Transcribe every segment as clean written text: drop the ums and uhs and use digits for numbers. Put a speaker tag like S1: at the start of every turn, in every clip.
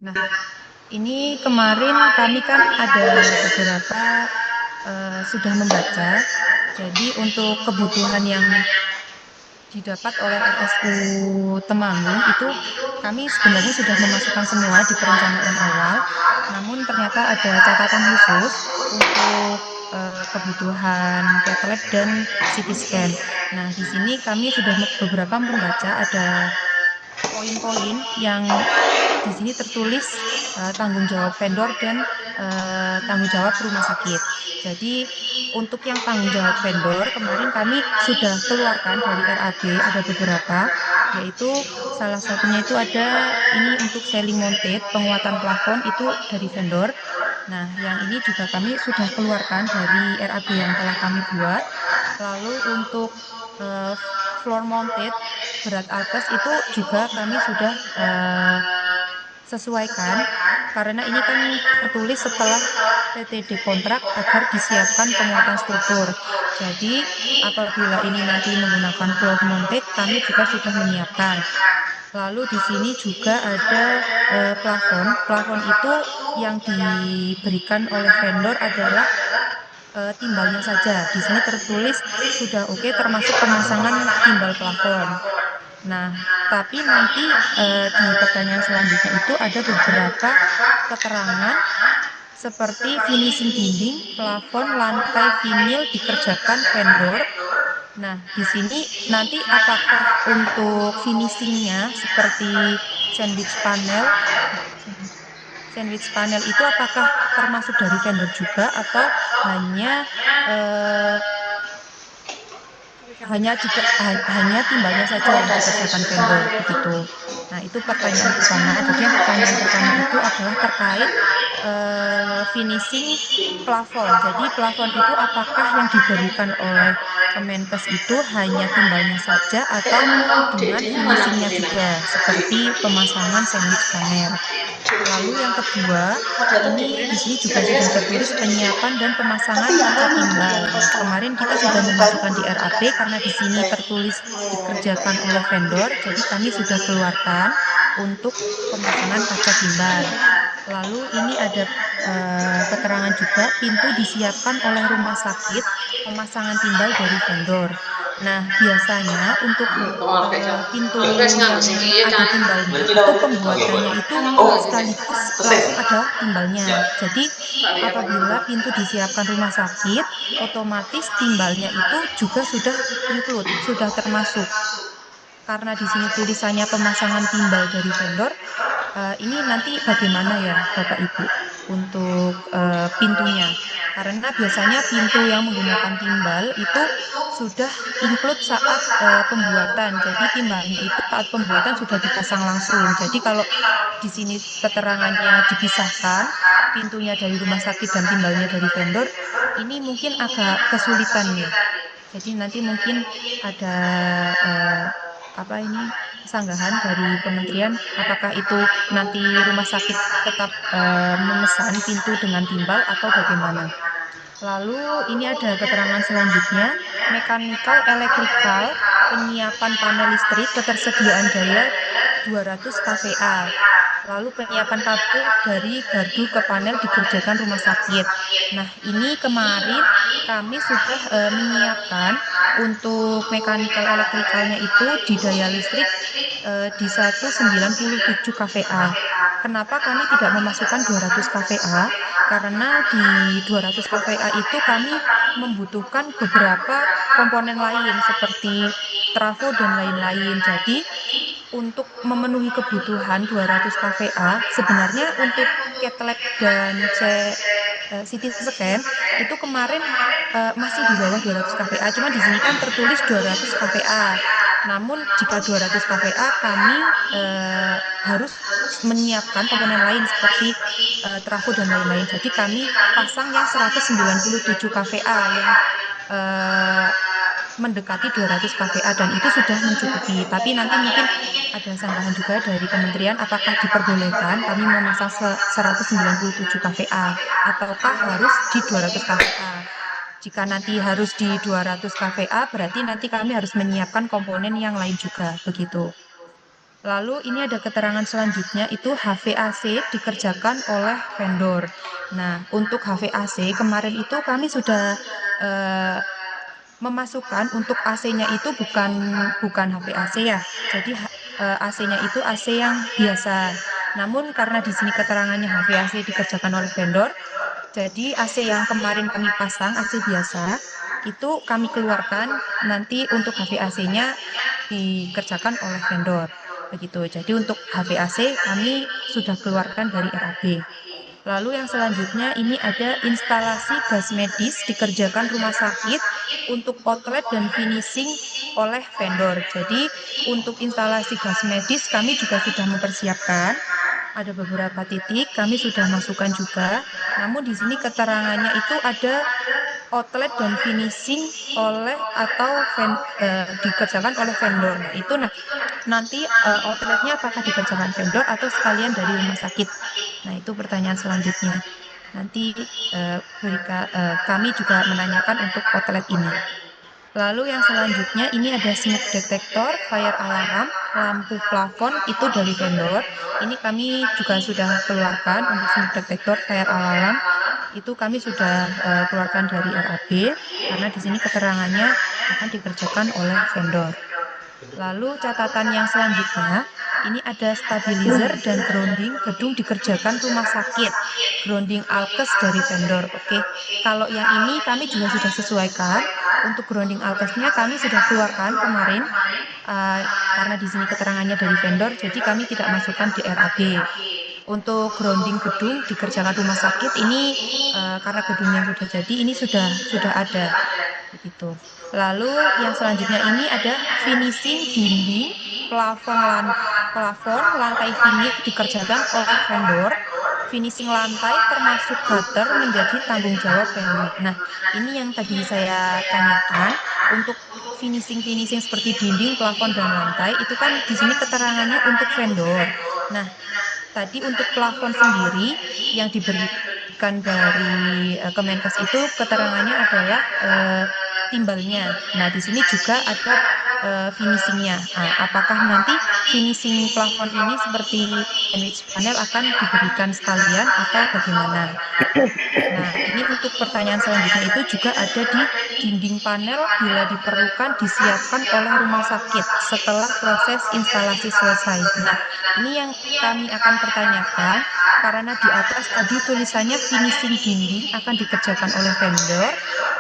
S1: Nah, ini kemarin kami kan ada beberapa sudah membaca. Jadi untuk kebutuhan yang didapat oleh RSU Temanggung itu kami sebenarnya sudah memasukkan semua di perencanaan awal, namun ternyata ada catatan khusus untuk kebutuhan cath lab dan CT scan. Nah, di sini kami sudah beberapa membaca ada poin-poin yang di sini tertulis tanggung jawab vendor dan tanggung jawab rumah sakit. Jadi untuk yang tanggung jawab vendor kemarin kami sudah keluarkan dari RAB ada beberapa, yaitu salah satunya itu ada ini untuk ceiling mounted penguatan plafon itu dari vendor. Nah, yang ini juga kami sudah keluarkan dari RAB yang telah kami buat. Lalu untuk eh, floor mounted berat atas itu juga kami sudah sesuaikan karena ini kan tertulis setelah TTD kontrak agar disiapkan penguatan struktur. Jadi apabila ini nanti menggunakan floor mounted, kami juga sudah menyiapkan. Lalu di sini juga ada plafon. Plafon itu yang diberikan oleh vendor adalah timbalnya saja. Di sini tertulis sudah oke termasuk pemasangan timbal plafon. Nah, tapi nanti di pertanyaan selanjutnya itu ada beberapa keterangan seperti finishing dinding, plafon, lantai vinil dikerjakan vendor. Nah, di sini nanti apakah untuk finishingnya seperti sandwich panel, sandwich panel itu apakah termasuk dari vendor juga atau hanya eh, hanya timbalnya saja yang dikerjakan vendor begitu. Nah, itu pertanyaan pertama. Jadi yang pertanyaan pertama itu adalah terkait finishing plafon. Jadi plafon itu apakah yang diberikan oleh Kemenkes itu hanya timbalnya saja atau dengan finishingnya juga seperti pemasangan sandwich panel. Lalu yang kedua, ini di sini juga sudah tertulis penyiapan dan pemasangan kaca timbal. Nah, kemarin kita sudah memasukkan di RAP karena di sini tertulis dikerjakan oleh vendor, jadi kami sudah keluarkan untuk pemasangan kaca timbal. Lalu ini ada keterangan juga pintu disiapkan oleh rumah sakit, pemasangan timbal dari vendor. Nah, biasanya untuk pintu yang ada timbalnya itu pembuatannya itu sekaligus langsung ada timbalnya. Jadi apabila pintu disiapkan rumah sakit, otomatis timbalnya itu juga sudah include, sudah termasuk. Karena di sini tulisannya pemasangan timbal dari vendor, ini nanti bagaimana ya Bapak Ibu untuk pintunya? Karena biasanya pintu yang menggunakan timbal itu sudah include saat pembuatan. Jadi timbalnya itu saat pembuatan sudah dipasang langsung. Jadi kalau di sini keterangannya dipisahkan, pintunya dari rumah sakit dan timbalnya dari vendor, ini mungkin agak kesulitan nih. Jadi nanti mungkin ada eh, apa ini sanggahan dari kementerian, apakah itu nanti rumah sakit tetap memesan pintu dengan timbal atau bagaimana? Lalu ini ada keterangan selanjutnya, mekanikal elektrikal, penyiapan panel listrik, ketersediaan daya 200 kVA. Lalu penyiapan kabel dari gardu ke panel dikerjakan rumah sakit. Nah, ini kemarin kami sudah menyiapkan untuk mekanikal elektrikalnya itu di daya listrik di 197 kVA. Kenapa kami tidak memasukkan 200 kVA? Karena di 200 kVA itu kami membutuhkan beberapa komponen lain seperti trafo dan lain-lain. Jadi untuk memenuhi kebutuhan 200 kVA, sebenarnya untuk cath lab dan CT scan itu kemarin masih di bawah 200 kVA, cuma di sini kan tertulis 200 kVA. Namun jika 200 kVA kami harus menyiapkan komponen lain seperti trafo dan lain-lain. Jadi kami pasang yang 197 kVA yang eh, mendekati 200 kVA dan itu sudah mencukupi. Tapi nanti mungkin ada sanggahan juga dari kementerian apakah diperbolehkan kami memasang 197 kVA ataukah harus di 200 kVA. Jika nanti harus di 200 kVA berarti nanti kami harus menyiapkan komponen yang lain juga begitu. Lalu ini ada keterangan selanjutnya itu HVAC dikerjakan oleh vendor. Nah, untuk HVAC kemarin itu kami sudah eh, memasukkan untuk AC-nya itu bukan HVAC ya. Jadi AC-nya itu AC yang biasa. Namun karena di sini keterangannya HVAC dikerjakan oleh vendor, jadi AC yang kemarin kami pasang, AC biasa, itu kami keluarkan nanti untuk HVAC-nya dikerjakan oleh vendor. Begitu. Jadi untuk HVAC kami sudah keluarkan dari RAB. Lalu yang selanjutnya ini ada instalasi gas medis dikerjakan rumah sakit untuk outlet dan finishing oleh vendor. Jadi untuk instalasi gas medis kami juga sudah mempersiapkan. Ada beberapa titik kami sudah masukkan juga. Namun di sini keterangannya itu ada outlet dan finishing oleh atau dikerjakan oleh vendor. Nah, itu nanti outletnya apakah dikerjakan vendor atau sekalian dari rumah sakit? Nah, itu pertanyaan selanjutnya. Nanti kami juga menanyakan untuk outlet ini. Lalu yang selanjutnya ini ada smoke detector, fire alarm, lampu plafon itu dari vendor. Ini kami juga sudah keluarkan untuk smoke detector, fire alarm itu kami sudah keluarkan dari RAB karena di sini keterangannya akan dikerjakan oleh vendor. Lalu catatan yang selanjutnya, ini ada stabilizer dan grounding gedung dikerjakan rumah sakit. Grounding alkes dari vendor. Oke, kalau yang ini kami juga sudah sesuaikan. Untuk grounding alkesnya kami sudah keluarkan kemarin. Karena di sini keterangannya dari vendor, jadi kami tidak masukkan di RAB. Untuk grounding gedung dikerjakan rumah sakit ini karena gedungnya sudah jadi, ini sudah ada begitu. Lalu yang selanjutnya ini ada finishing dinding, plafon, lantai finish dikerjakan oleh vendor. Finishing lantai termasuk gutter menjadi tanggung jawab vendor. Nah, ini yang tadi saya tanyakan untuk finishing seperti dinding, plafon dan lantai itu kan di sini keterangannya untuk vendor. Nah, tadi untuk plafon sendiri yang diberikan dari Kemenkes itu keterangannya adalah timbalnya. Nah, di sini juga ada finishingnya. Nah, apakah nanti finishing plafon ini seperti sandwich panel akan diberikan sekalian atau bagaimana? Nah, ini untuk pertanyaan selanjutnya itu juga ada di dinding panel bila diperlukan disiapkan oleh rumah sakit setelah proses instalasi selesai. Nah, ini yang kami akan pertanyakan karena di atas tadi tulisannya finishing dinding akan dikerjakan oleh vendor,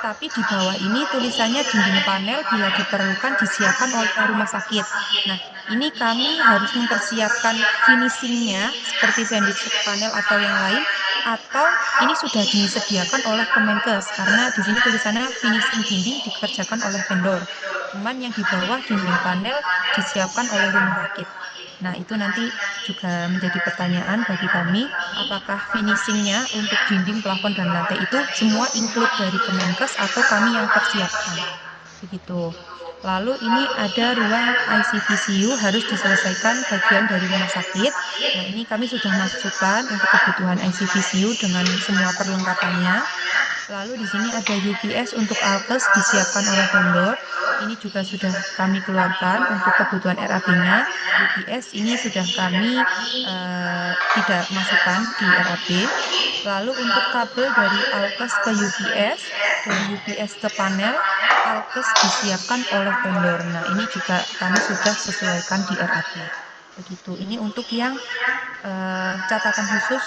S1: tapi di bawah ini tulisannya dinding panel bila diperlukan disiapkan oleh rumah sakit. Nah, ini kami harus mempersiapkan finishingnya seperti sandwich panel atau yang lain, atau ini sudah disediakan oleh Kemenkes karena di sini tulisannya finishing dinding dikerjakan oleh vendor. Cuman yang di bawah dinding panel disiapkan oleh rumah sakit. Nah, itu nanti juga menjadi pertanyaan bagi kami, apakah finishingnya untuk dinding, plafon, dan lantai itu semua include dari Kemenkes atau kami yang persiapkan. Begitu. Lalu ini ada ruang ICVCU harus diselesaikan bagian dari rumah sakit. Nah, ini kami sudah masukkan untuk kebutuhan ICVCU dengan semua perlengkapannya. Lalu di sini ada UPS untuk alkes disiapkan oleh vendor. Ini juga sudah kami keluarkan untuk kebutuhan RAB-nya. UPS ini sudah kami tidak masukkan di RAB. Lalu untuk kabel dari alkes ke UPS, dari UPS ke panel, alkes disiapkan oleh vendor. Nah, ini juga kami sudah sesuaikan di RAB. Begitu. Ini untuk yang catatan khusus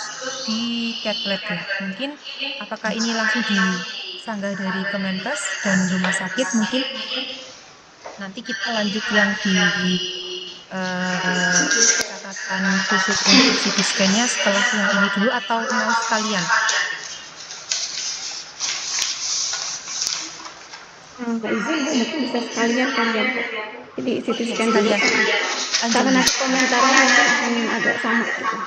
S1: di Catlet ya. Mungkin apakah ini langsung disanggah dari Kemenkes dan rumah sakit? Mungkin nanti kita lanjut yang di catatan khusus untuk CT scan-nya setelah yang ini dulu atau mau sekalian?
S2: Nggak izin Bu, mungkin bisa sekalian kalian. Jadi CT
S1: Iya,
S2: scan dulu.
S1: sekalian.
S2: Karena
S1: Iya.
S2: nanti komentarnya mungkin akan agak sama gitu.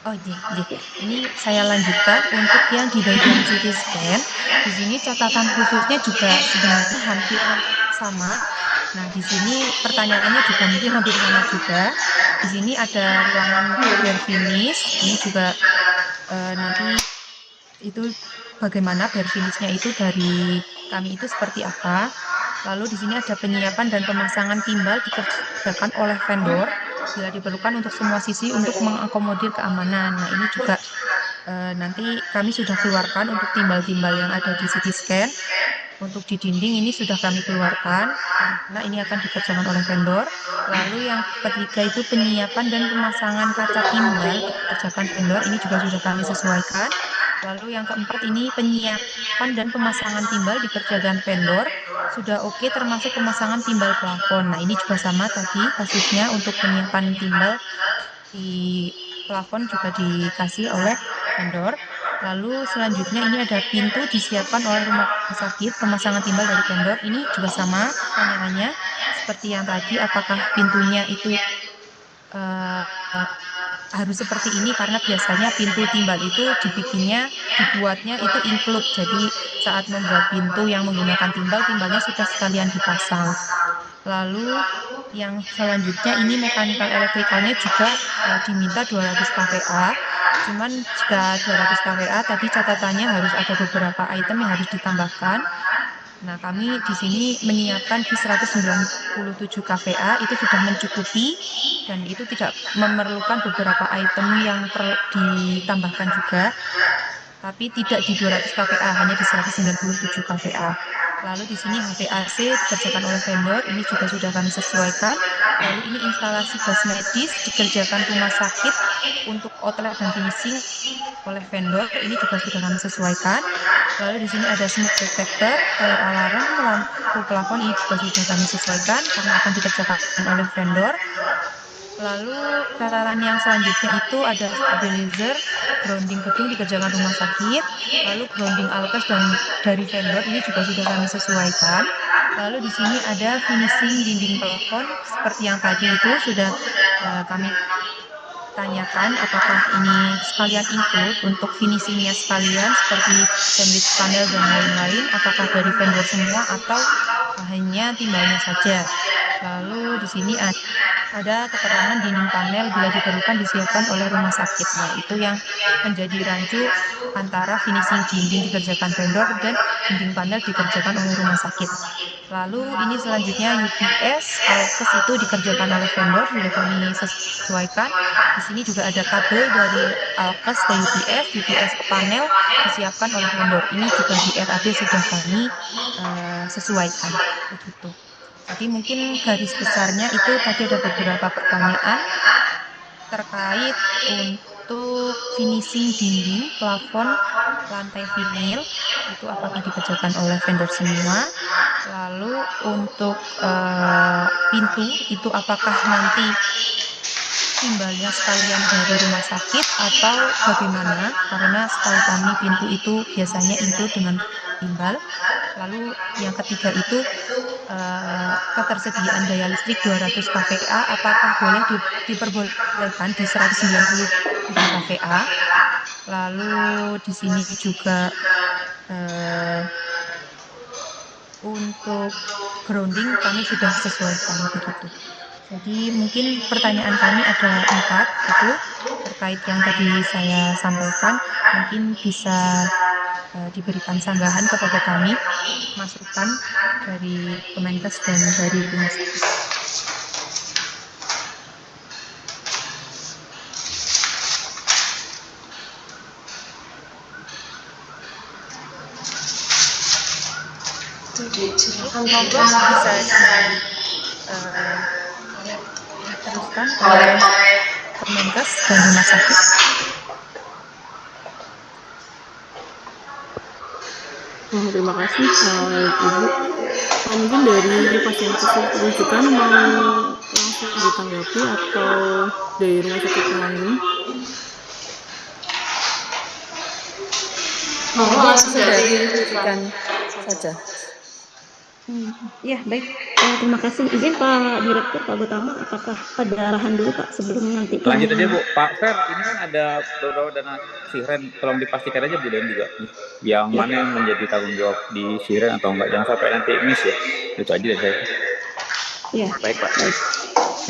S1: Oh, iya, iya. Ini saya lanjutkan untuk yang di bagian CT scan. Di sini catatan khususnya juga sebenarnya hampir sama. Nah, di sini pertanyaannya juga mungkin hampir sama juga. Di sini ada ruangan bare finish. Ini juga nanti itu bagaimana bare finish-nya itu dari kami itu seperti apa. Lalu di sini ada penyiapan dan pemasangan timbal dikerjakan oleh vendor. bila diperlukan untuk semua sisi untuk mengakomodir keamanan. Nah, ini juga nanti kami sudah keluarkan untuk timbal-timbal yang ada di CT scan. Untuk di dinding ini sudah kami keluarkan karena ini akan dikerjakan oleh vendor. Lalu yang ketiga itu penyiapan dan pemasangan kaca timbal dikerjakan vendor, ini juga sudah kami sesuaikan. Lalu yang keempat ini penyiapan dan pemasangan timbal dikerjakan vendor, sudah oke termasuk pemasangan timbal plafon. Nah, ini juga sama tadi kasusnya untuk penyiapan timbal di plafon juga dikasih oleh vendor. Lalu selanjutnya ini ada pintu disiapkan oleh rumah sakit, pemasangan timbal dari vendor. Ini juga sama pertanyaannya seperti yang tadi, apakah pintunya itu eh, harus seperti ini karena biasanya pintu timbal itu dibuatnya itu include. Jadi saat membuat pintu yang menggunakan timbal, timbalnya sudah sekalian dipasang. Lalu yang selanjutnya ini mechanical elektrikalnya juga diminta 200 kVA. Cuman jika 200 kVA tadi catatannya harus ada beberapa item yang harus ditambahkan. Nah, kami di sini menyiapkan di 197 kVA itu sudah mencukupi dan itu tidak memerlukan beberapa item yang perlu ditambahkan juga, tapi tidak di 200 kVA, hanya di 197 kVA. Lalu di sini HVAC dikerjakan oleh vendor, ini juga sudah kami sesuaikan. Lalu ini instalasi gas medis dikerjakan rumah sakit untuk outlet dan finishing oleh vendor, ini juga sudah kami sesuaikan. Lalu di sini ada smoke detector, fire alarm, lampu plafon, ini juga sudah kami sesuaikan karena akan dikerjakan oleh vendor. Lalu catatan yang selanjutnya itu ada stabilizer, grounding gedung dikerjakan rumah sakit, lalu grounding alkes dan dari vendor ini juga sudah kami sesuaikan. Lalu di sini ada finishing dinding plafon seperti yang tadi itu sudah kami tanyakan apakah ini sekalian include untuk finishingnya sekalian seperti sandwich panel dan lain-lain, apakah dari vendor semua atau hanya timbalnya saja. Lalu di sini ada keterangan dinding panel bila diperlukan disiapkan oleh rumah sakit. Nah, itu yang menjadi rancu antara finishing dinding dikerjakan vendor dan dinding panel dikerjakan oleh rumah sakit. Lalu ini selanjutnya UPS, alkes itu dikerjakan oleh vendor, sudah kami sesuaikan. Di sini juga ada kabel dari alkes ke UPS, UPS ke panel disiapkan oleh vendor. Ini juga di RAB sudah kami sesuaikan, begitu. Jadi mungkin garis besarnya itu tadi ada beberapa pertanyaan terkait untuk finishing dinding, plafon, lantai vinil, itu apakah dikerjakan oleh vendor semua. Lalu untuk pintu, itu apakah nanti timbalnya sekalian dari rumah sakit atau bagaimana? Karena setahu kami pintu itu biasanya include dengan timbal. Lalu yang ketiga itu ketersediaan daya listrik 200 kVA, apakah boleh diperbolehkan di 197 kVA? Lalu di sini juga untuk grounding kami sudah sesuaikan begitu. Jadi mungkin pertanyaan kami ada 4 itu terkait yang tadi saya sampaikan, mungkin bisa diberikan sanggahan kepada kami, masukan dari Kemenkes dan dari rumah sakit. Monggo bisa diteruskan oleh Kemenkes dan rumah sakit.
S2: Terima kasih Ibu. Mungkin dari pasien rujukan mau langsung ditanggapi atau dari rumah sakit yang lain?
S1: Langsung dari rujukan saja.
S2: Ya, baik. Terima kasih. Izin Pak Direktur, Pak Gotama, apakah ada arahan dulu Pak sebelum nanti?
S3: Lanjut aja Bu. Pak Fer, ini kan ada beberapa dana sihren, tolong dipastikan aja Bu Dan juga. Yang mana yang menjadi tanggung jawab di sihren atau enggak. Jangan sampai nanti miss ya. Itu aja dari saya.
S2: Ya.
S4: Baik Pak.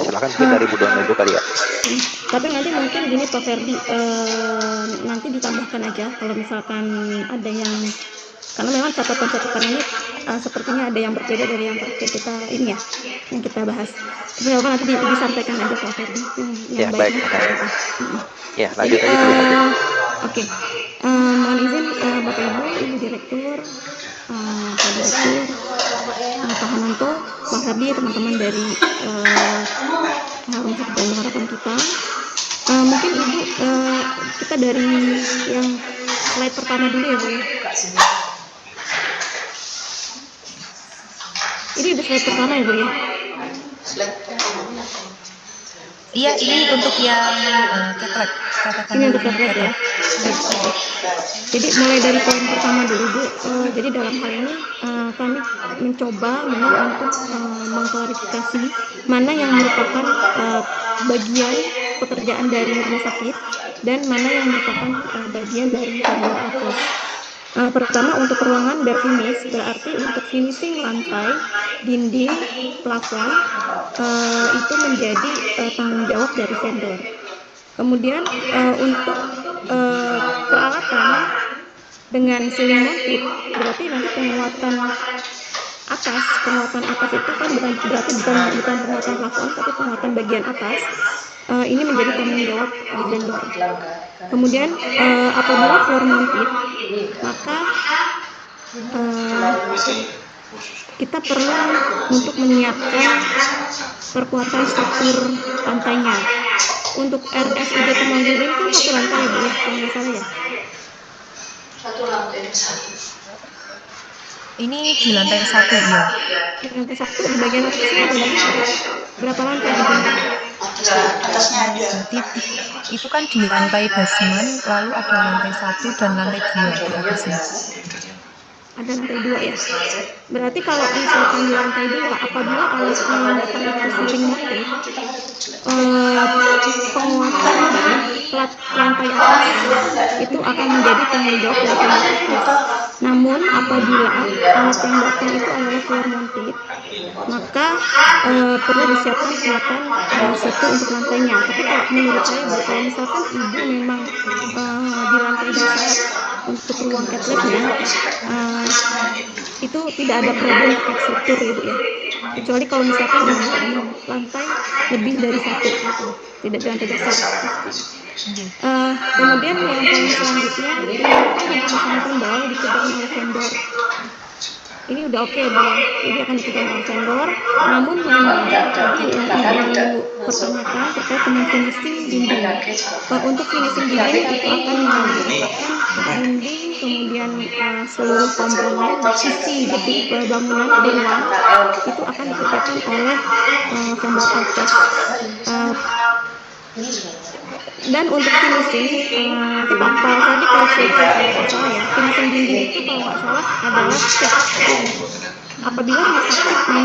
S4: Silakan mungkin dari Bu Don dulu kali ya.
S2: Tapi nanti mungkin gini Pak Ferdi, nanti ditambahkan aja kalau misalkan ada yang
S5: Karena memang catatan-catatan ini sepertinya ada yang berbeda dari yang terakhir kita ini ya, yang kita bahas. Tapi apa nanti disampaikan aja Pak Ferdi yang
S4: Ya, baik.
S5: baiknya seperti apa.
S4: Ya,
S5: Jadi
S4: lanjut aja dulu mungkin.
S5: oke. Mohon izin Bapak Ibu, Ibu Direktur, Pak Direktur, Pak Hananto, Pak Ferdi, teman-teman dari Rumah Sakit Bayangkara Harapan kita. Mungkin Ibu kita dari yang slide pertama dulu ya Bu ya. Ini udah slide pertama ya Bu ya.
S1: Iya, ini untuk yang catlet, catatan
S5: Ini
S1: yang
S5: untuk catlet ya. Jadi mulai dari poin pertama dulu Bu. Jadi dalam hal ini kami mencoba memang untuk mengklarifikasi mana yang merupakan bagian pekerjaan dari rumah sakit dan mana yang merupakan bagian dari vendor APOS. Pertama untuk ruangan berfinish, berarti untuk finishing lantai, dinding, plafon itu menjadi tanggung jawab dari vendor. Kemudian untuk peralatan dengan ceiling mounted, berarti nanti penguatan atas itu kan berarti bukan penguatan plafon tapi penguatan bagian atas. Ini menjadi tanggung jawab vendor. Kemudian apabila floor mounted, maka kita perlu untuk menyiapkan perkuatan struktur lantainya. Untuk RSUD Temanggung kan satu lantai ya Bu ya, kalau nggak salah ya.
S1: Ini di lantai 1 ya.
S5: Di lantai 1 di bagian atasnya ada berapa lantai di bawah?
S1: Berarti itu kan di lantai basement, lalu ada lantai 1 dan lantai 2 di atasnya.
S5: Ada lantai 2 ya. Berarti kalau misalkan di lantai 2, apabila alatnya yang datang itu ceiling mounted, penguatan plat lantai atas itu akan menjadi tanggung jawab dari vendor. Namun apabila alat yang datang itu adalah floor mounted, maka perlu disiapkan kuatan satu untuk lantainya. Tapi kalau menurut saya Bu, kalau misalkan Ibu memang di lantai dasar untuk ruang catletnya itu tidak ada problem pakai struktur ya Bu ya, kecuali kalau misalkan Ibu di lantai lebih dari satu gitu, tidak di lantai dasar. Kemudian yang poin selanjutnya, penyiapan yang bersangkutan bahwa dikerjakan oleh vendor. Ini udah oke Bu ya, jadi akan dikerjakan oleh vendor. Namun memang tadi yang Ibu pertanyakan terkait dengan finishing dinding. Untuk finishing dinding itu akan melibatkan dinding, kemudian seluruh komponen sisi gedung bangunan ruang itu akan dikerjakan oleh vendor APOS. Dan untuk finishing, nanti Pak Ferdi koreksi kalau nggak salah ya, finishing dinding itu kalau nggak salah adalah cat. Apabila rumah sakit mau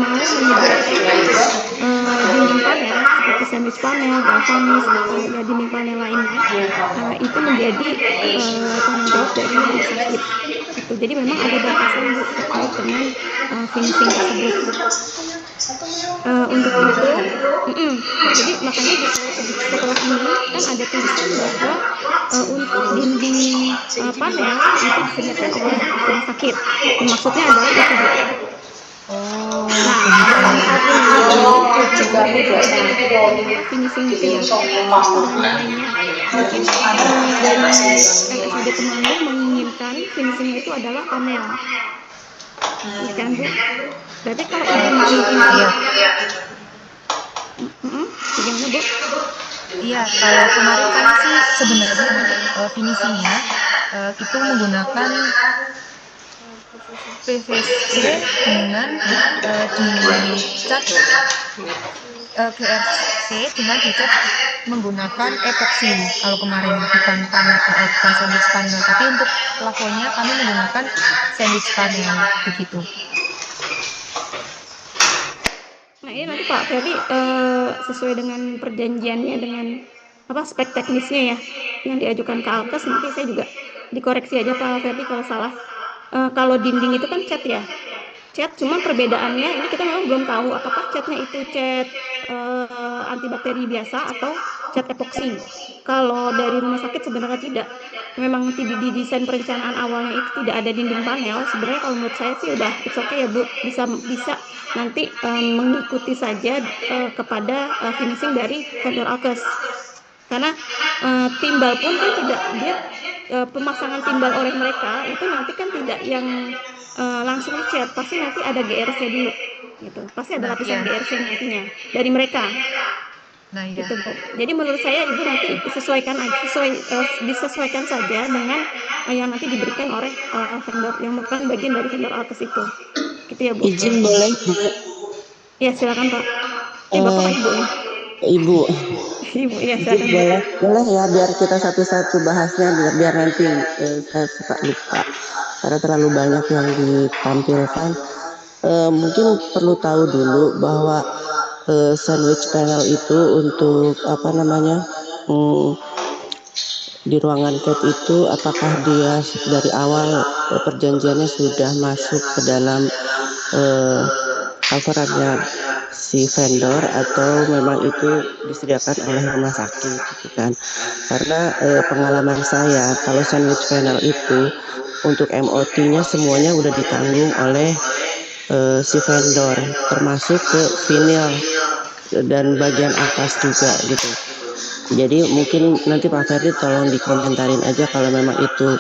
S5: menyediakan dinding panel seperti sandwich panel, galvanis, atau ya dinding panel lainnya, itu menjadi tanggung jawab dari rumah sakit. Gitu. Jadi memang ada batasan Bu terkait dengan finishing tersebut. Untuk itu, jadi makanya setelah ini kan ada tulisan bahwa untuk dinding panel itu disediakan oleh rumah sakit. Maksudnya adalah itu Bu. Nah, dalam hal ini finishing dinding lainnya mungkin dari RSUD Temanggung menginginkan finishingnya itu adalah panel. Kan Bu? Berarti kalau Ibu mau bagaimana Bu?
S1: Iya, kalau kemarin kan sih sebenarnya finishingnya itu menggunakan PVC dengan dicat GRC dengan dicat menggunakan epoxy. Kalau kemarin bukan panel, bukan sandwich panel, tapi untuk plafonnya kami menggunakan sandwich panel begitu.
S5: Nah ini nanti Pak Ferdi sesuai dengan perjanjiannya dengan spek teknisnya ya yang diajukan ke Alkes, nanti saya juga dikoreksi aja Pak Ferdi kalau salah. Kalau dinding itu kan cat ya, cat, cuma perbedaannya ini kita memang belum tahu apakah catnya itu cat antibakteri biasa atau cat epoksi. Kalau dari rumah sakit sebenarnya tidak. Memang di desain perencanaan awalnya itu tidak ada dinding panel. Sebenarnya kalau menurut saya sih udah it's okay ya Bu, bisa nanti mengikuti saja kepada finishing dari vendor alkes. Karena timbal pun kan tidak dia pemasangan timbal oleh mereka itu nanti kan tidak yang langsung cat, pasti nanti ada GRC dulu gitu. Pasti ada
S1: Nah,
S5: lapisan
S1: iya.
S5: GRC nantinya dari mereka.
S1: Nah, iya.
S5: Gitu Bu. Jadi menurut saya Ibu nanti disesuaikan saja dengan yang nanti diberikan oleh vendor yang merupakan bagian dari vendor alkes itu. Gitu ya Bu.
S6: Izin boleh Bu?
S5: Ya silakan Pak. Bapak
S6: Eh,
S5: Pak Ibu ya.
S6: Ibu,
S5: Ibu ya
S6: izin
S5: silakan Bu.
S6: boleh ya biar kita satu-satu bahasnya biar nanti saya suka lupa karena terlalu banyak yang ditampilkan. Mungkin perlu tahu dulu bahwa sandwich panel itu untuk apa namanya di ruangan CAT itu apakah dia dari awal perjanjiannya sudah masuk ke dalam coverannya si vendor atau memang itu disediakan oleh rumah sakit gitu kan. Karena pengalaman saya kalau sandwich panel itu untuk MOT-nya semuanya udah ditanggung oleh si vendor termasuk ke vinyl dan bagian atas juga gitu. Jadi mungkin nanti Pak Ferdi tolong dikomentarin aja kalau memang itu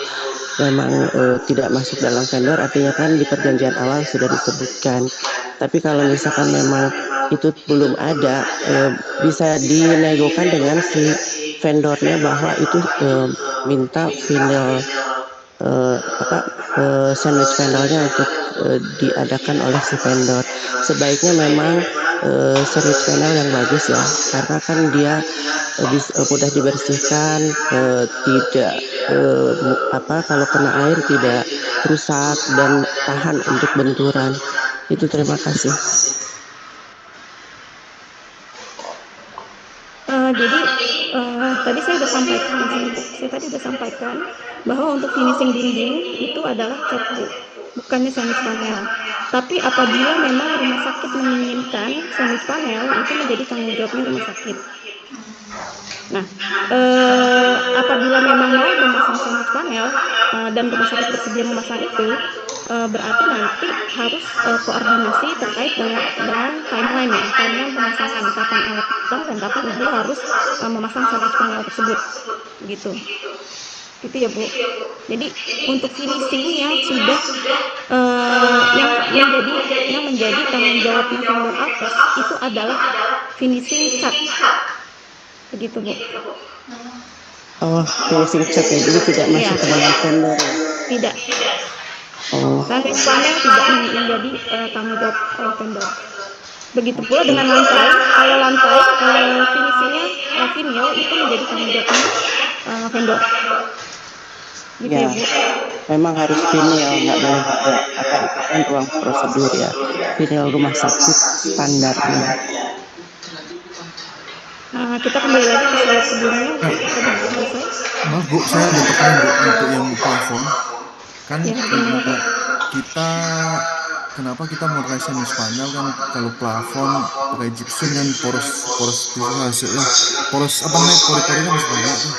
S6: memang tidak masuk dalam vendor, artinya kan di perjanjian awal sudah disebutkan. Tapi kalau misalkan memang itu belum ada, bisa dinegokan dengan si vendornya bahwa itu minta vinyl sandwich panelnya untuk diadakan oleh si vendor. Sebaiknya memang sandwich panel yang bagus ya, karena kan dia mudah dibersihkan, tidak kalau kena air tidak rusak dan tahan untuk benturan. Itu terima kasih.
S5: Jadi tadi saya sudah sampaikan di sini Bu. Saya tadi sudah sampaikan bahwa untuk finishing dinding itu adalah cat Bu, bukannya sandwich panel. Tapi apabila memang rumah sakit menginginkan sandwich panel, itu menjadi tanggung jawabnya rumah sakit. Nah, apabila memang mau memasang sandwich panel dan rumah sakit bersedia memasang itu, berarti nanti harus koordinasi terkait dengan timeline ya, timeline pemasangan, kapan alat datang dan kapan Ibu harus memasang sandwich panel tersebut, gitu. Gitu ya Bu. Jadi untuk finishing yang sudah yang menjadi tanggung jawabnya vendor alkes itu adalah finishing cat. Begitu Bu.
S6: Oh, finishing cat ya, jadi tidak masuk ke dalam vendor ya?
S5: Tidak.
S6: Oh.
S5: Sandwich panel tidak menjadi tanggung jawab vendor. Begitu pula dengan lantai. Kalau lantai finishingnya vinyl itu menjadi tanggung jawabnya vendor. Gitu ya Bu.
S6: Memang harus vinyl, nggak boleh apa itu kan ruang prosedur ya. Vinyl rumah sakit standarnya.
S5: Kita kembali lagi ke slide sebelumnya. Selesai.
S7: Maaf Bu, saya ada pertanyaan Bu untuk yang plafon. Kan
S5: Ya,
S7: kita kenapa kita mau pakai sandwich panel kan kalau plafon pakai gypsum kan poros apa namanya pori-porinya masih banyak tuh.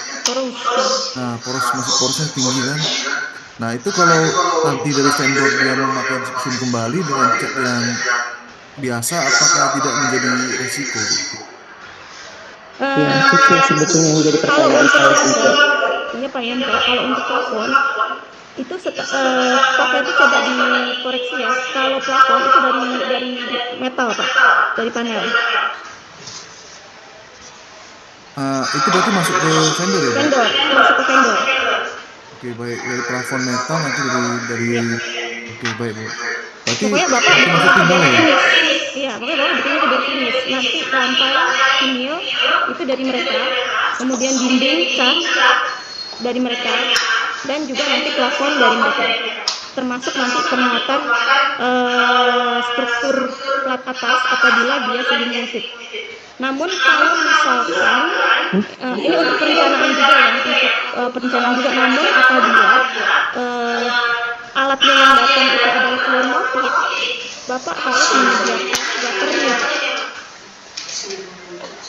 S7: Nah porosnya tinggi kan. Nah itu kalau nanti dari vendor dia memakai gypsum kembali dengan cat yang biasa, apakah tidak menjadi resiko?
S6: Ya itu sebetulnya yang jadi pertanyaan saya juga.
S5: Iya Pak Yanto, kalau untuk plafon itu Pak Ferdi coba dikoreksi ya. Kalau plafon itu dari metal Pak, dari panel.
S7: Itu berarti masuk ke vendor ya?
S5: Vendor, masuk ke vendor.
S7: Oke baik, dari plafon metal nanti dari oke baik Bu. Berarti
S5: pokoknya Bapak
S7: masuk timbal ya?
S5: Iya, pokoknya Bapak bikinnya ke finish. Nanti lantai vinyl itu dari mereka, kemudian dinding cat dari mereka, dan juga nanti plafon dari mereka. Termasuk nanti pemuatan struktur plat atas apabila dia ceiling mounted. Namun kalau misalkan ini untuk perencanaan juga ya, untuk perencanaan juga. Namun apabila alatnya yang datang itu adalah floor mounted, Bapak harus menyediakan waternya.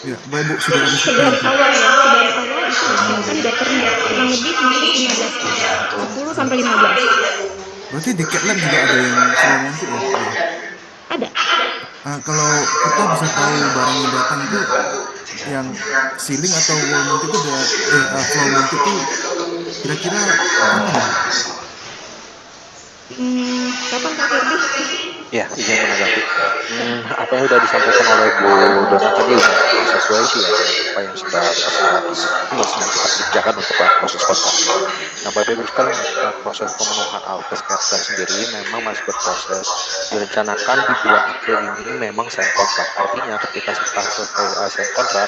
S7: Ya, baik Bu, sudah kami siapkan
S5: Sedari
S7: itu.
S5: awal ya, sedari awal itu disiapkan gutternya kurang lebih maksimal 15 10 sampai 15.
S7: Berarti di cat lab juga ada yang floor mounted ya, Bu, ya?
S5: Ada.
S7: Kalau kita bisa tahu barang yang datang itu yang ceiling atau wall mounted itu floor mounted itu kira-kira kapan ya, Bu?
S5: Kapan Pak Ferdi?
S4: Ya, izin menanggapi. Apa yang sudah disampaikan oleh Bu Dona tadi sudah sesuai sih ya dengan apa yang sudah tertera di masih nanti kerjakan untuk proses kontraknya. Nah, Bapak Ibu sekalian, proses pemenuhan alkes Kepler sendiri memang masih berproses. Direncanakan di bulan April ini memang sign kontrak. Artinya ketika setelah selesai sign kontrak,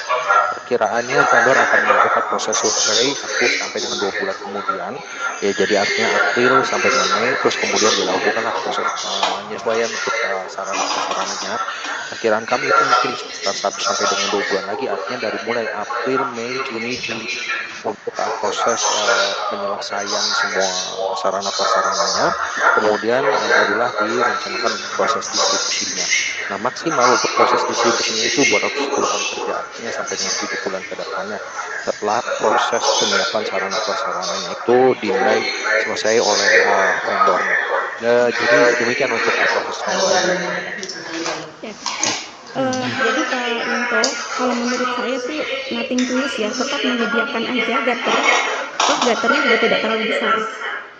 S4: perkiraannya vendor akan melakukan proses survei 1 sampai dengan 2 bulan kemudian. Ya, jadi artinya April sampai dengan Mei, terus kemudian dilakukanlah proses penyesuaian untuk sarana prasarananya. Perkiraan kami itu mungkin sekitar 1 sampai dengan 2 bulan lagi, artinya dari mulai April, Mei, Juni, Juli untuk proses penyelesaian semua sarana prasarananya. Kemudian barulah direncanakan untuk proses distribusinya. Nah, maksimal untuk proses distribusinya itu 210 hari kerja, artinya sampai dengan 7 bulan ke depannya setelah proses penyiapan sarana prasarananya itu dinilai selesai oleh vendornya. Jadi demikian untuk prosesnya.
S5: Ya. Jadi Pak Yanto, kalau menurut saya sih nothing tulus ya, tetap menyediakan aja gutter. Toh gutternya juga tidak terlalu besar.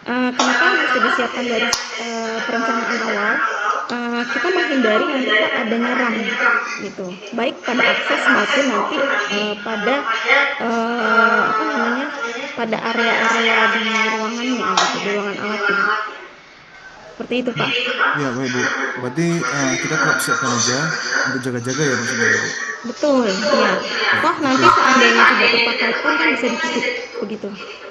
S5: Kenapa mesti disiapkan dari perencanaan awal? Kita menghindari nanti Pak adanya ram gitu, baik pada akses maupun nanti pada pada area-area di ruangannya gitu, di ruangan alatnya. Seperti itu Pak.
S7: Ya, baik Bu. Berarti kita tetap siapkan aja untuk jaga-jaga ya maksudnya ya, Bu.
S5: Betul, ya. Toh nanti seandainya tidak terpakai pun kan bisa ditutup begitu.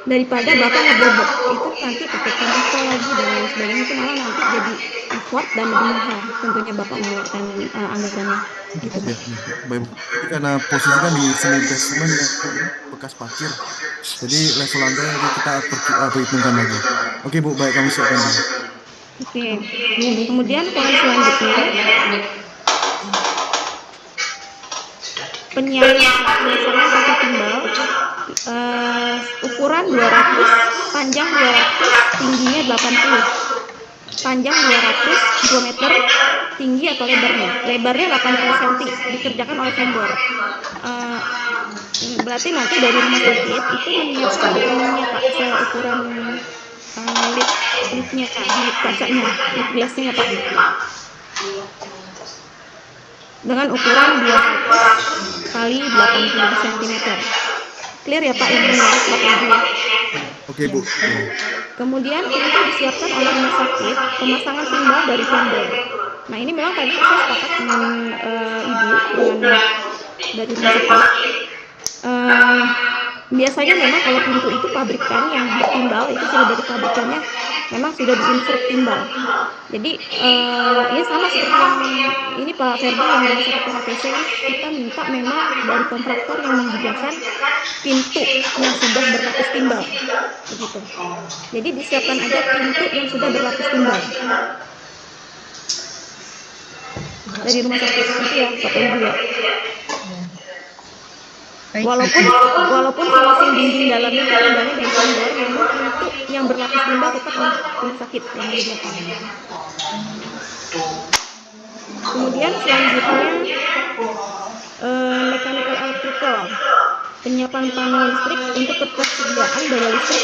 S5: Daripada Bapak ngebobok itu nanti pakai kontraktor lagi dan lain sebagainya, itu malah nanti jadi effort dan lebih mahal tentunya Bapak mengeluarkan anggarannya. Gitu.
S7: Ya, baik Bu. Jadi karena posisi kan di semi basement yang bekas parkir, jadi level lantai kita perhitungkan lagi. Oke Bu, baik kami siapkan dulu.
S5: Oke. Kemudian poin selanjutnya, pemasangan pakai timbal ukuran 200, panjang 200, tingginya 80. Panjang 200 meter, tinggi atau lebarnya? Lebarnya 80 cm, dikerjakan oleh vendor. Berarti nanti dari rumah sakit itu menyiapkan ininya Pak, seukuran lid kacanya, lid glassnya Pak, dengan ukuran 200 kali 80 cm. Clear ya Pak yang menarik Pak Ibu?
S7: Oke Bu.
S5: Kemudian pintu disiapkan oleh rumah sakit, pemasangan timbal dari vendor. Nah ini memang tadi saya sepakat dengan Ibu dengan dari rumah sakit. Biasanya memang kalau pintu itu pabrikan yang bertimbal itu sudah dari pabrikannya memang sudah diinsert timbal. Jadi ya sama seperti yang ini Pak Ferdi yang rumah sakit PHPC, kita minta memang dari kontraktor yang menyediakan pintu yang sudah berlapis timbal begitu. Jadi disiapkan aja pintu yang sudah berlapis timbal dari rumah sakit itu ya Bapak Ibu ya. Walaupun finishing dinding dalamnya itu timbangnya dari vendor, namun pintu yang berlapis timbal tetap rumah sakit yang menyediakan. Kemudian selanjutnya mechanical electrical, penyiapan panel listrik untuk ketersediaan daya listrik.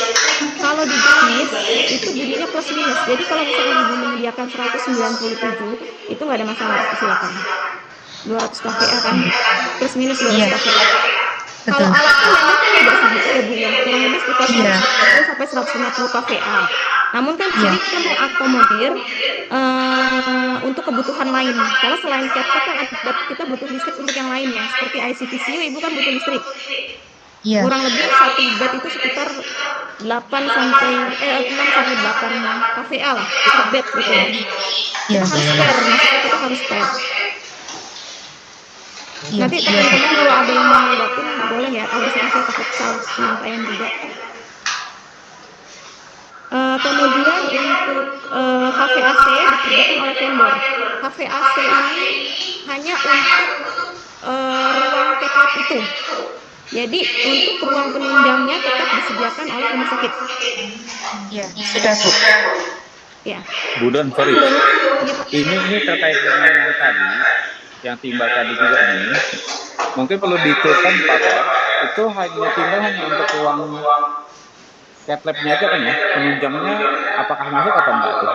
S5: Kalau di bisnis itu bunyinya plus minus. Jadi kalau misalkan Ibu menyediakan 197 itu nggak ada masalah, silakan. 200 kVA kan, plus minus 200 kVA. Kalau alatnya memang kan tidak segitu ya Bu ya, kurang lebih sekitar 110 sampai 150 kVA. Namun kan di sini kita mengakomodir untuk kebutuhan lain. Karena selain capsule kan kita butuh listrik untuk yang lainnya, seperti ICU Ibu kan butuh listrik. Kurang lebih satu bed itu sekitar 6 sampai 8 kVA lah per bed gitu ya. Kita harus spare, maksudnya kita harus spare. Nanti teman-teman kalau ada yang mau ngadatin boleh ya, kalau saya takut salah penyampaian juga. Kemudian untuk HVAC dikerjakan oleh vendor. HVAC ini hanya untuk ruang cath itu. Jadi untuk ruang penunjangnya tetap disediakan oleh rumah sakit.
S1: Iya, sudah Bu.
S5: Ya.
S3: Bu Don, sorry.
S5: Iya, Pak.
S3: Ini terkait dengan yang tadi, yang timbal tadi juga nih. Mungkin perlu detailkan Pak Fer, itu hanya timbal hanya untuk ruang cath lab-nya aja kan ya? Penunjangnya apakah masuk atau enggak tuh?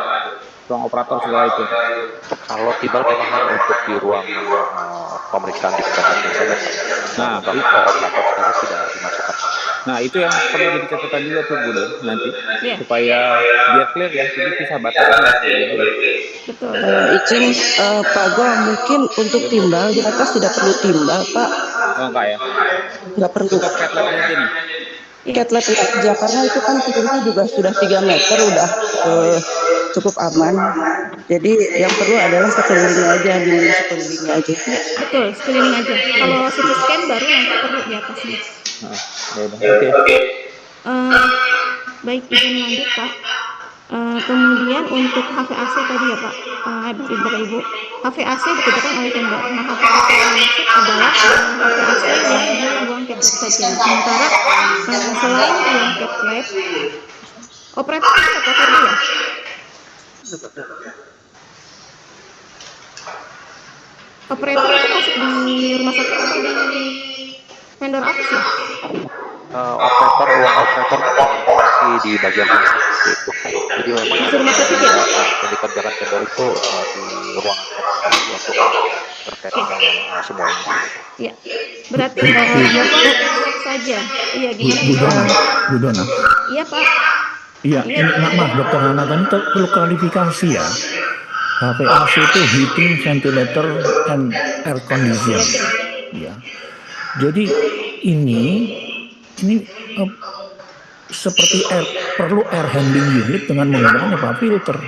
S3: Ruang operator segala itu.
S4: Kalau timbal memang hanya untuk di ruang pemeriksaan di kesehatan saja.
S3: Nah,
S4: untuk
S3: itu.
S4: operator segala tidak dimasukkan.
S3: Nah, itu yang perlu jadi catatan juga tuh Bu Don nanti.
S5: Iya.
S3: Supaya biar clear ya, jadi bisa batasnya.
S5: Betul.
S6: Izin Pak Go, mungkin untuk timbal di atas tidak perlu timbal Pak.
S3: Oh enggak ya?
S6: Nggak perlu.
S3: Cukup cath lab-nya aja nih.
S6: Cath lab aja karena itu kan tingginya juga sudah 3 meter, udah cukup aman. Jadi yang perlu adalah sekelilingnya aja, dinding sekelilingnya aja.
S5: Betul, sekeliling aja. Kalau CT scan baru nanti perlu di atasnya.
S3: Oke.
S5: Baik, izin lanjut Pak. Kemudian untuk HVAC tadi ya Pak, Bapak Ibu, HVAC dikerjakan oleh vendor. Nah, HVAC yang dimaksud adalah HVAC yang di ruang cath lab saja. Sementara selain ruang cath lab, operator itu apa tadi ya? Operator itu masuk di rumah sakit atau di vendor apa sih?
S4: Ruang operator masih di bagian itu. Jadi memang
S5: Masih rumah sakit ya?
S4: yang dikerjakan vendor itu di ruangan untuk terkait dengan semua ini.
S5: Iya, berarti dokter saja. Iya, gimana?
S8: Bu Dona.
S5: Iya Pak.
S8: Iya, maaf Dokter Hana, tadi perlu klarifikasi ya. HVAC itu heating, ventilator, and air condition. Ya. Jadi ini seperti perlu air handling unit dengan menggunakan HEPA filter.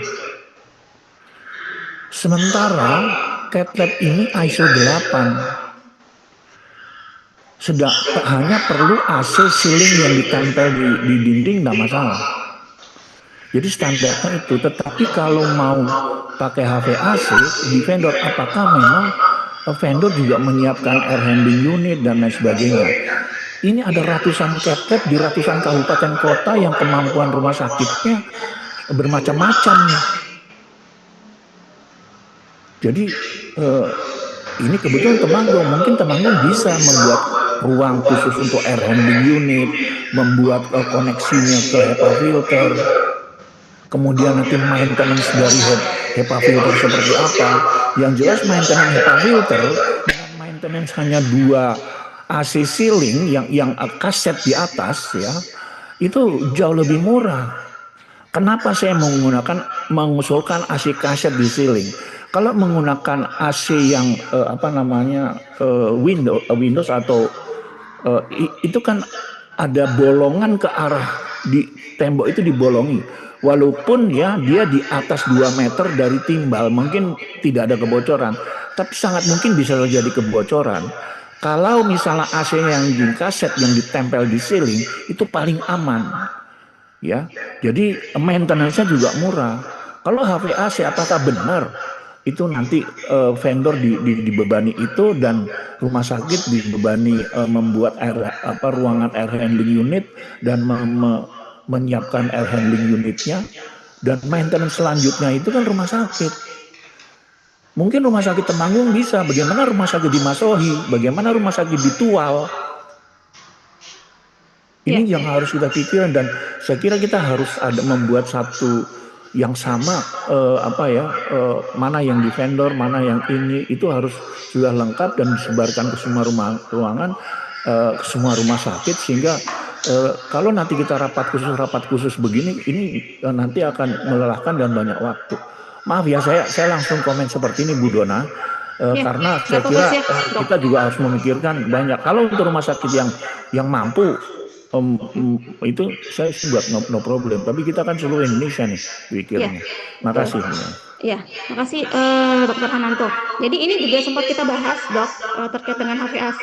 S8: Sementara cath lab ini ISO 8. Hanya perlu AC ceiling yang ditempel di dinding, tidak masalah. Jadi standarnya itu. Tetapi kalau mau pakai HVAC di vendor, apakah memang vendor juga menyiapkan air handling unit dan lain sebagainya? Ini ada ratusan cath lab di ratusan kabupaten kota yang kemampuan rumah sakitnya bermacam-macam. Jadi ini kebetulan Temanggung, mungkin Temanggung bisa membuat ruang khusus untuk air handling unit, membuat koneksinya ke HEPA filter, kemudian nanti maintenance dari HEPA filter seperti apa. Yang jelas maintenance HEPA filter dengan maintenance hanya 2 AC ceiling yang kaset di atas ya, itu jauh lebih murah. Kenapa saya mengusulkan AC kaset di ceiling? Kalau menggunakan AC yang Windows atau itu kan ada bolongan ke arah di tembok itu dibolongi. Walaupun ya dia di atas 2 meter dari timbal, mungkin tidak ada kebocoran, tapi sangat mungkin bisa terjadi kebocoran. Kalau misalnya AC yang di kaset yang ditempel di ceiling itu paling aman. Ya, jadi maintenance-nya juga murah. Kalau HVAC apakah benar itu nanti vendor dibebani itu dan rumah sakit dibebani membuat ruangan air handling unit dan menyiapkan air handling unitnya, dan maintenance selanjutnya itu kan rumah sakit. Mungkin rumah sakit Temanggung bisa, bagaimana rumah sakit di Masohi, bagaimana rumah sakit di Tual. Ini yang harus kita pikirkan, dan saya kira kita harus membuat satu yang sama, mana yang di vendor, mana yang ini, itu harus sudah lengkap dan disebarkan ke semua ruangan, ke semua rumah sakit, sehingga kalau nanti kita rapat khusus begini, ini nanti akan melelahkan dan banyak waktu. Maaf ya, saya langsung komen seperti ini Bu Dona, karena saya kira kita juga harus memikirkan banyak. Kalau untuk rumah sakit yang mampu, itu saya buat no problem, tapi kita kan seluruh Indonesia nih pikirnya. Makasih.
S5: Ya, makasih Dokter Hananto. Jadi ini juga sempat kita bahas Dok, terkait dengan HVAC.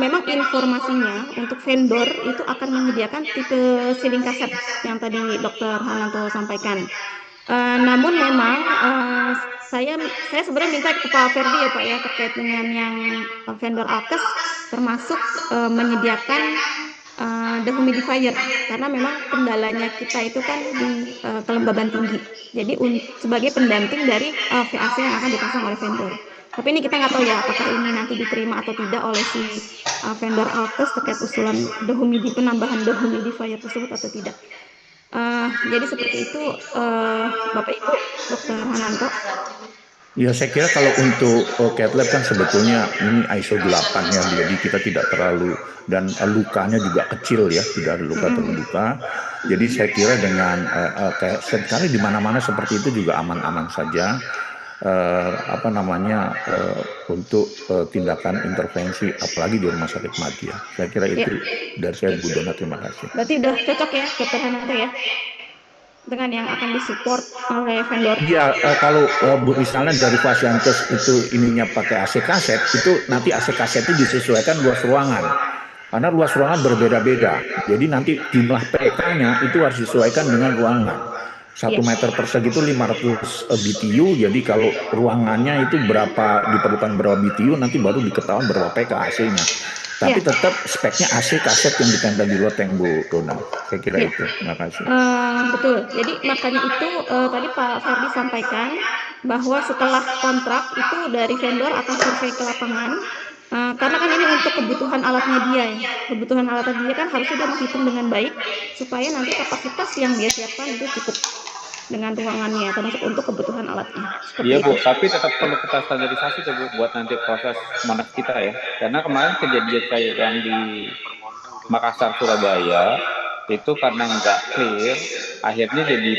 S5: Memang informasinya untuk vendor itu akan menyediakan tipe ceiling kaset yang tadi Dokter Hananto sampaikan. Namun memang saya sebenarnya minta ke Pak Ferdi ya Pak ya, terkait dengan yang vendor alkes, termasuk menyediakan dehumidifier, karena memang kendalanya kita itu kan di kelembaban tinggi. Jadi sebagai pendamping dari VAC yang akan dipasang oleh vendor. Tapi ini kita nggak tahu ya apakah ini nanti diterima atau tidak oleh si vendor alkes terkait usulan penambahan dehumidifier tersebut atau tidak. Jadi seperti itu Bapak Ibu Dr. Hananto.
S8: Ya saya kira kalau untuk cat lab kan sebetulnya ini ISO 8 ya, jadi kita tidak terlalu, dan lukanya juga kecil ya, tidak ada luka terbuka. Jadi saya kira dengan kayak sekali di mana-mana seperti itu juga aman-aman saja. Untuk tindakan intervensi apalagi di rumah sakit Madya. Saya kira itu dari saya, Bu Dona, terima kasih.
S5: Berarti udah cocok ya Dr. Hananto ya dengan yang akan disupport oleh vendor.
S8: Iya, kalau misalnya dari Fasiankes itu ininya pakai AC kaset, itu nanti AC kaset itu disesuaikan luas ruangan. Karena luas ruangan berbeda-beda. Jadi nanti jumlah PK-nya itu harus disesuaikan dengan ruangan. 1 meter persegi itu 500 BTU, jadi kalau ruangannya itu diperlukan berapa BTU, nanti baru diketahui berapa PK AC-nya. Tapi tetap speknya AC kaset yang ditempel di loteng, Bu Dona. Saya kira itu. Terima kasih.
S5: Betul. Jadi makanya itu tadi Pak Ferdi sampaikan bahwa setelah kontrak itu dari vendor akan survei ke lapangan. Karena kan ini untuk kebutuhan alatnya dia ya. Kebutuhan alatnya dia kan harusnya dia menghitung dengan baik supaya nanti kapasitas yang dia siapkan itu cukup dengan ruangannya, termasuk untuk kebutuhan alatnya.
S3: Iya Bu, tapi tetap perlu kita standarisasi tuh Bu, buat nanti proses monas kita ya. Karena kemarin kejadian kayak yang di Makassar, Surabaya, itu karena nggak clear, akhirnya jadi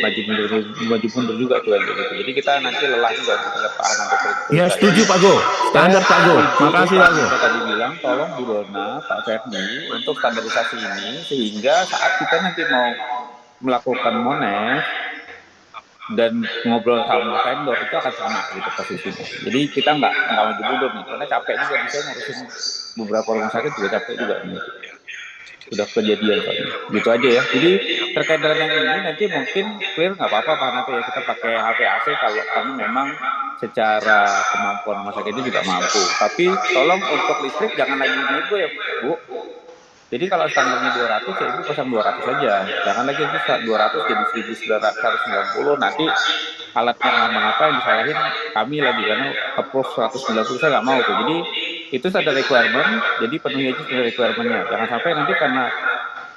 S3: maju mundur juga tuh gitu. Jadi kita nanti lelah juga untuk Pak Hananto.
S8: Ya setuju Pak Go, standar Pak Go. Makasih Pak Go.
S3: Saya tadi bilang tolong Bu Dona, Pak Ferdi untuk standarisasi ini sehingga saat kita nanti mau melakukan mones dan ngobrol sama vendor itu akan sama gitu posisinya. Jadi kita nggak maju mundur nih, karena capek juga bisa ngurusin beberapa rumah sakit juga capek juga nih. Sudah kejadian Pak. Gitu aja ya. Jadi terkait dengan yang ini nanti mungkin clear nggak apa-apa Pak nanti ya kita pakai HVAC kalau kami memang secara kemampuan rumah sakit itu juga mampu. Tapi tolong untuk listrik jangan lagi nego ya Bu. Jadi kalau standarnya 200 ya Ibu pasang 200 saja. Jangan lagi itu 200 jadi 1990 nanti alatnya apa yang disalahin kami lagi karena approve 190 saya nggak mau tuh. Jadi itu standar requirement, jadi penuhi aja standar requirement-nya. Jangan sampai nanti karena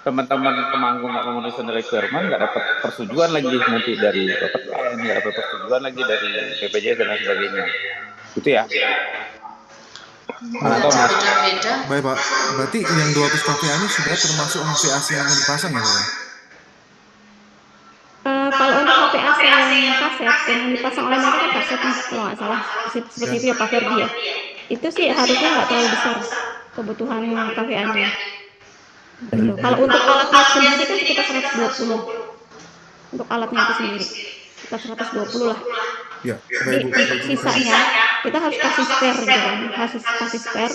S3: teman-teman pemanggung nggak memenuhi standar requirement nggak dapat persetujuan lagi nanti dari BPN, nggak dapat persetujuan lagi dari BPJS dan lain sebagainya. Gitu ya.
S7: Baik Pak, berarti yang 200 kVA ini sudah termasuk HVAC yang dipasang ya Pak?
S5: Kalau untuk HVAC yang kaset yang dipasang oleh mereka kan kaset kalau nggak salah seperti itu ya Pak Ferdi ya. Itu sih harusnya nggak terlalu besar kebutuhan kVA-nya. Kalau untuk alatnya sendiri kan sekitar 120. Untuk alatnya itu sendiri sekitar 120 lah.
S7: Ya,
S5: jadi untuk sisanya kita harus kasih spare gitu kan, harus kasih spare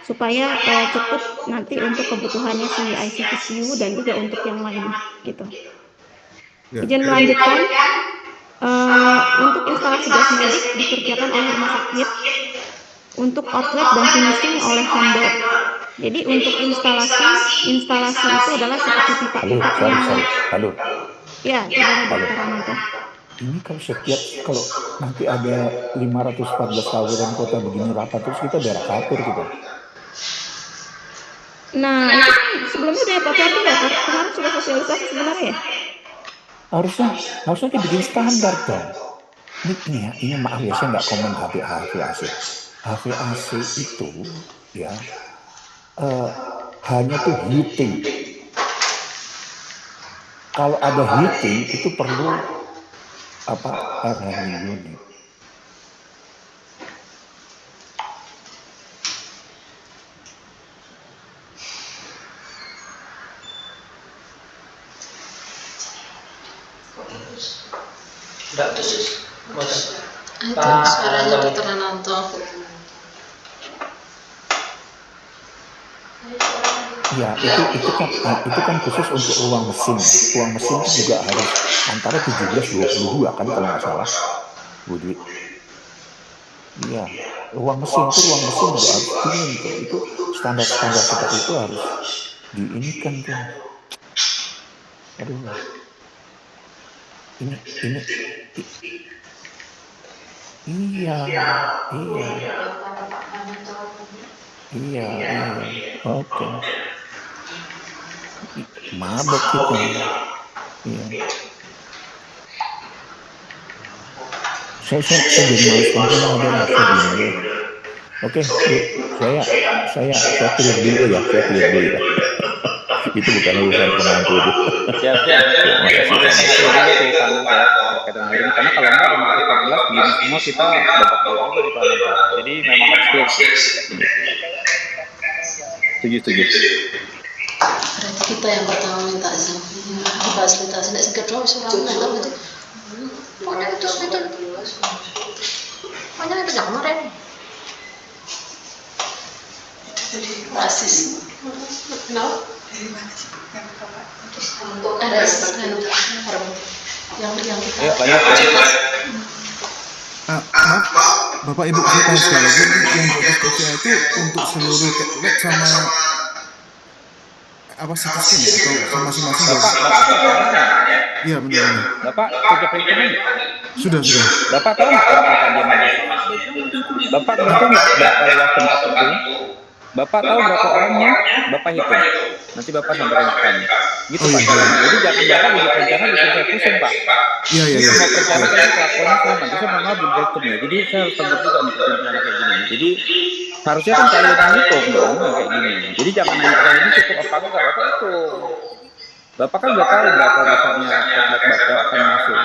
S5: supaya cukup nanti untuk kebutuhannya si ICU dan juga untuk yang lain gitu. Izin melanjutkan, untuk instalasi gas medik dikerjakan oleh rumah sakit, untuk outlet dan finishing oleh vendor. Jadi untuk instalasi itu adalah seperti pipa-pipa
S8: Halo.
S5: Ya, Dr. Hananto.
S8: Ini kalau nanti ada 514 kabupaten kota begini rapat terus kita daerah atur gitu.
S5: Nah, itu kan sebelumnya udah Pak Ferdi ya, kemarin sudah sosialisasi sebenarnya ya?
S8: Harusnya dibikin standar dong. Ini maaf ya, saya nggak komen HVAC. HVAC itu ya hanya tuh heating. Kalau ada heating itu perlu air handling unit.
S9: Ada suaranya Dr. Hananto.
S8: Ya, itu kan khusus untuk ruang mesin. Ruang mesin itu juga harus antara 17-22 kan kalau nggak salah, Bu Dwi. Iya, ruang mesin juga harus dingin tuh. Itu standar-standar seperti itu harus diinikan tuh. Aduh, ini iya, oke. Mabok kita. Iya. Saya jadi males ngomong udah saya diem aja. Oke, Bu, saya clear dulu ya, Itu bukan urusan pembantu itu.
S3: Siap. Makasih. Karena kalau nggak nomor 14 begini semua kita dapat tahu juga di planet. Jadi memang harus clear. Setuju.
S9: Berarti kita yang pertama minta izin difasilitasi, tidak segera surat itu. Pokoknya itu jangan kemarin. Rasis. No. Ada yang kita.
S3: Ayo lanjut.
S7: Maaf, Bapak Ibu saya tanya sekali lagi, yang diskusi itu untuk seluruh catlet sama apa situsnya atau masing-masing
S3: Bapak
S7: Iya benar.
S3: Bapak sudah perhitungan?
S7: Sudah.
S3: Bapak tahu nggak berapa dia mana? Bapak hitung berapa luas tempat itu? Bapak tahu berapa orangnya? Bapak hitung. Nanti Bapak sampaikan ke kami. Gitu Pak. Jadi jangan Bapak jadi perencana bikin saya pusing Pak.
S7: Iya.
S3: Semua perencana tadi kelakuannya sama. Jadi saya malah direktur ya. Jadi saya harus tanggung juga nih perencana kayak gini. Jadi harusnya kan kalian yang hitung dong kayak gini. Jadi jangan nanya orang ini cukup apa enggak. Bapak itu. Bapak kan udah tahu berapa besarnya outlet Bapak akan masuk.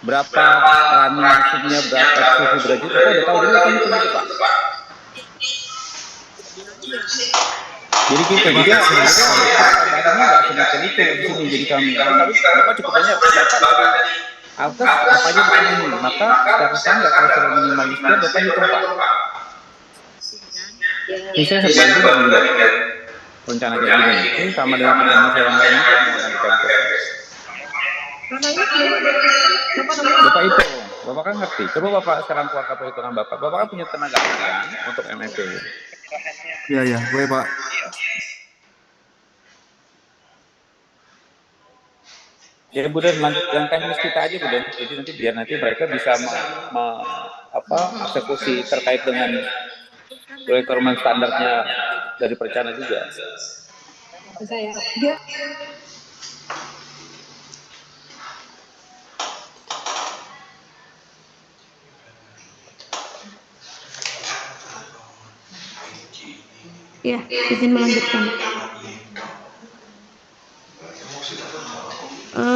S3: Berapa running maksudnya, berapa suhu derajat, Bapak udah tahu dulu kan itu Pak. Jadi gitu, jadi bahasanya nggak sedetail itu di sini jadi kami. Tapi Bapak cukup banyak, Bapak dari Alkes apa aja dipenuhi, maka secara standar kalau sudah minimalisnya Bapak hitung Pak. Ini saya sedang juga melihat rencana kayak gini. Ini sama dengan rencana yang lain juga mengenai campus. Bapak itu, Bapak kan ngerti. Coba Bapak sekarang keluarkan perhitungan Bapak. Bapak kan punya tenaga kan untuk MFP.
S7: Iya, boleh Pak.
S3: Ya Bu Den, lanjut yang teknis kita aja Bu Den. Jadi nanti biar nanti mereka bisa eksekusi terkait dengan requirement standarnya dari perencana juga.
S5: Ya, izin melanjutkan.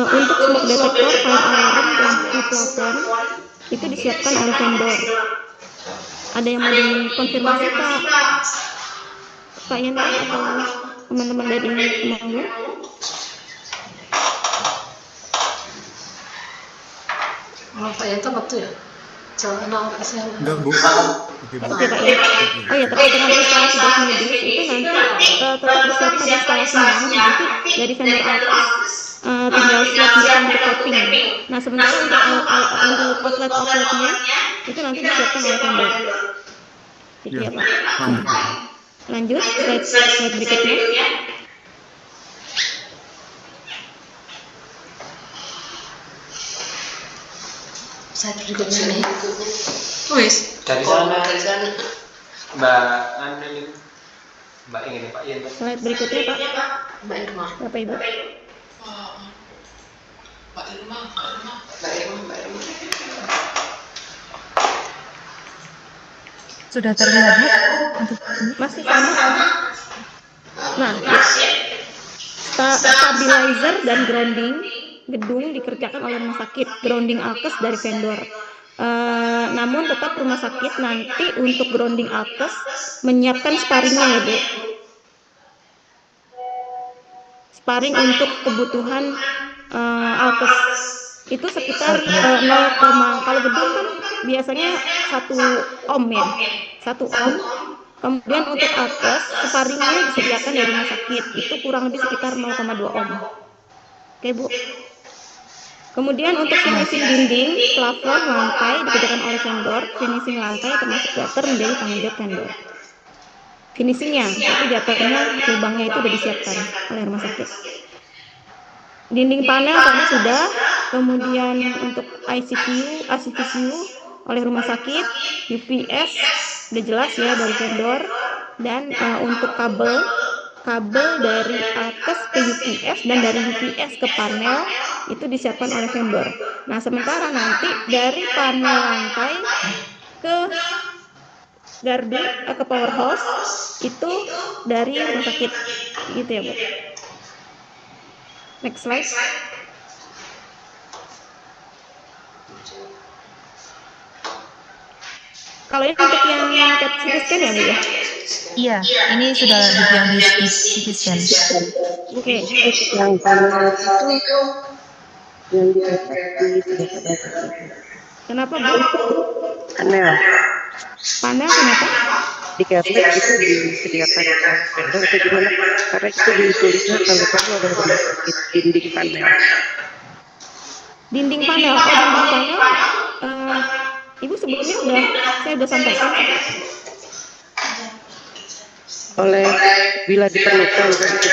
S5: Untuk smoke detector, fire alarm, lampu plafon itu disiapkan oleh vendor. Ada yang mau dikonfirmasi Pak Yanto atau teman-teman dari Temanggung?
S9: Pak Yanto betul ya? Jalan orang saya.
S7: Enggak Bu.
S5: Oke Pak ya. Oh ya, terkait dengan instalasi gas medis itu nanti tetap disiapkan instalasinya. Nanti dari vendor Alkes tinggal siap untuk tapping. Nah sementara untuk outlet-outletnya itu nanti disiapkan oleh vendor. Gitu ya Pak. Lanjut slide berikutnya.
S9: Slide berikutnya nih. Wis.
S10: Dari sana Mbak ini Pak Yen.
S5: Slide berikutnya Pak.
S9: Mbak Irma.
S5: Bapak Ibu.
S9: Mbak Irma.
S1: Sudah terlihat Bu? Untuk
S5: Masih sama. Nah, stabilizer dan grounding gedung dikerjakan oleh rumah sakit, grounding Alkes dari vendor. Namun tetap rumah sakit nanti untuk grounding Alkes menyiapkan sparingnya ya Bu. Sparing untuk kebutuhan Alkes itu sekitar 0, kalau gedung kan biasanya 1 ohm ya, 1 ohm Kemudian untuk alkes, sparingnya disediakan dari rumah sakit, itu kurang lebih sekitar 0,2 ohm. Oke Bu. Kemudian untuk finishing dinding, plafon, lantai dikerjakan oleh vendor. Finishing lantai termasuk gutter menjadi tanggung jawab vendor. Finishingnya, tapi gutter-nya, lubangnya itu sudah disiapkan oleh rumah sakit. Dinding panel tadi sudah. Kemudian untuk ICTU oleh rumah sakit, UPS udah jelas ya dari vendor. Dan untuk kabel dari alkes ke UPS dan dari UPS ke panel itu disiapkan oleh vendor. Nah, sementara nanti dari panel lantai ke gardu ke power house itu dari rumah sakit gitu ya Bu. Next slide. Kalau ini untuk yang CT scan ya Bu ya?
S1: Iya, ini sudah yang di CT scan.
S5: Oke.
S6: Yang panel itu yang disediakan oleh
S5: Kenapa Bu?
S6: panel
S5: Kenapa?
S6: di Catlab itu disediakan oleh vendor atau gimana? Karena itu ditulisnya kalau kamu ada rumah sakit dinding panel.
S5: Dinding panel, Ibu sebelumnya saya udah sampaikan
S6: Oleh bila diperlukan gitu.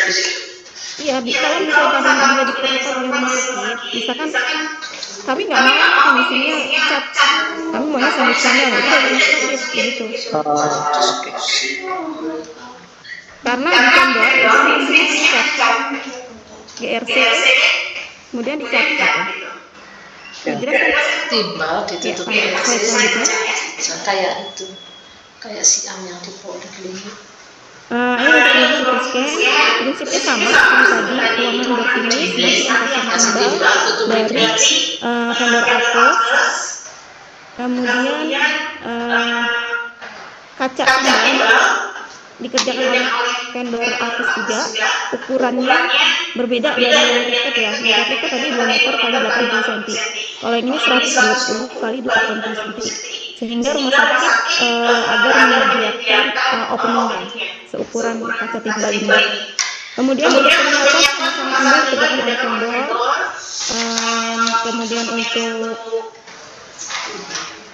S5: Iya, kalau misalkan bila diperlukan oleh rumah sakit, misalkan kami nggak mau finishingnya cat, kami maunya sandwich panel, itu dari rumah sakit gitu. Karena di vendor itu finishingnya dicat, GRC, kemudian dicat gitu. Jelas kan?
S9: Timbal ditutupi
S5: Ya, slide selanjutnya.
S9: kayak itu, kayak siam yang di klinik.
S5: Ini untuk CT scan, prinsipnya sama seperti tadi, ruangan udah finish, nanti yang pasang timbal dari vendor alkes, kemudian kaca timbal dikerjakan oleh vendor alkes juga, ukurannya berbeda dari yang Catlab ya. Yang Catlab tadi 2 meter kali 80 cm, kalau yang ini 120 kali 80 cm, sehingga rumah sakit agar menyediakan openingnya seukuran kaca timbal ini. Kemudian untuk penyiapan pemasangan timbal dikerjakan oleh vendor. Kemudian untuk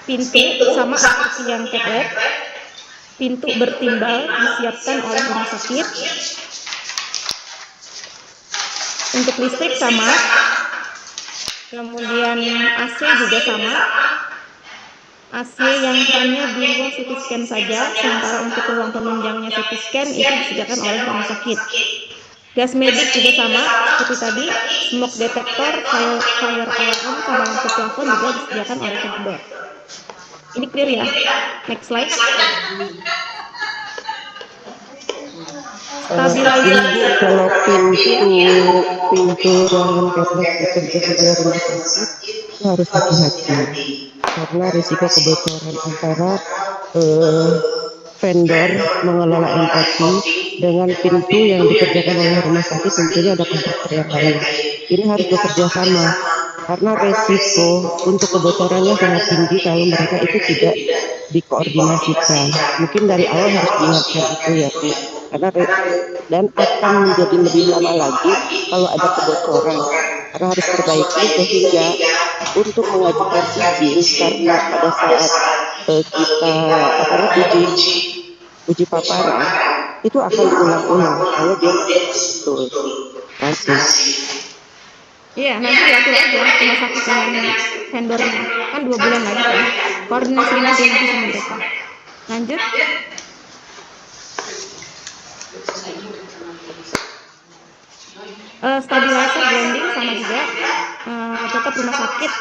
S5: pintu sama seperti yang Catlab, pintu bertimbal disiapkan oleh rumah sakit. Untuk listrik sama, kemudian AC juga sama. AC yang hanya di ruang CT scan saja, sementara untuk ruang penunjangnya CT scan itu disediakan oleh rumah sakit. Gas medik juga sama seperti tadi, smoke detector, fire alarm sama lampu plafon juga disediakan oleh vendor. Ini clear ya? Next slide.
S6: Stabilizer. Kalau pintu ruangan Catlab dikerjakan oleh rumah sakit itu harus hati-hati karena risiko kebocoran antara vendor mengelola MOT dengan pintu yang dikerjakan oleh rumah sakit, tentunya ada kontraktor yang lain. Ini harus bekerja sama karena resiko untuk kebocorannya sangat tinggi kalau mereka itu tidak dikoordinasikan. Mungkin dari awal harus diingatkan itu ya Bu, karena dan akan menjadi lebih lama lagi kalau ada kebocoran, karena harus perbaiki sehingga untuk mengajukan izin, karena pada saat kita uji paparan itu akan diulang-ulang kalau dia betul. Kasih.
S5: Iya, nanti atur aja rumah sakit dengan vendornya, kan 2 bulan lagi kan, koordinasi nanti sama mereka. Lanjut. Stabilizer grounding sama juga, tetap rumah sakit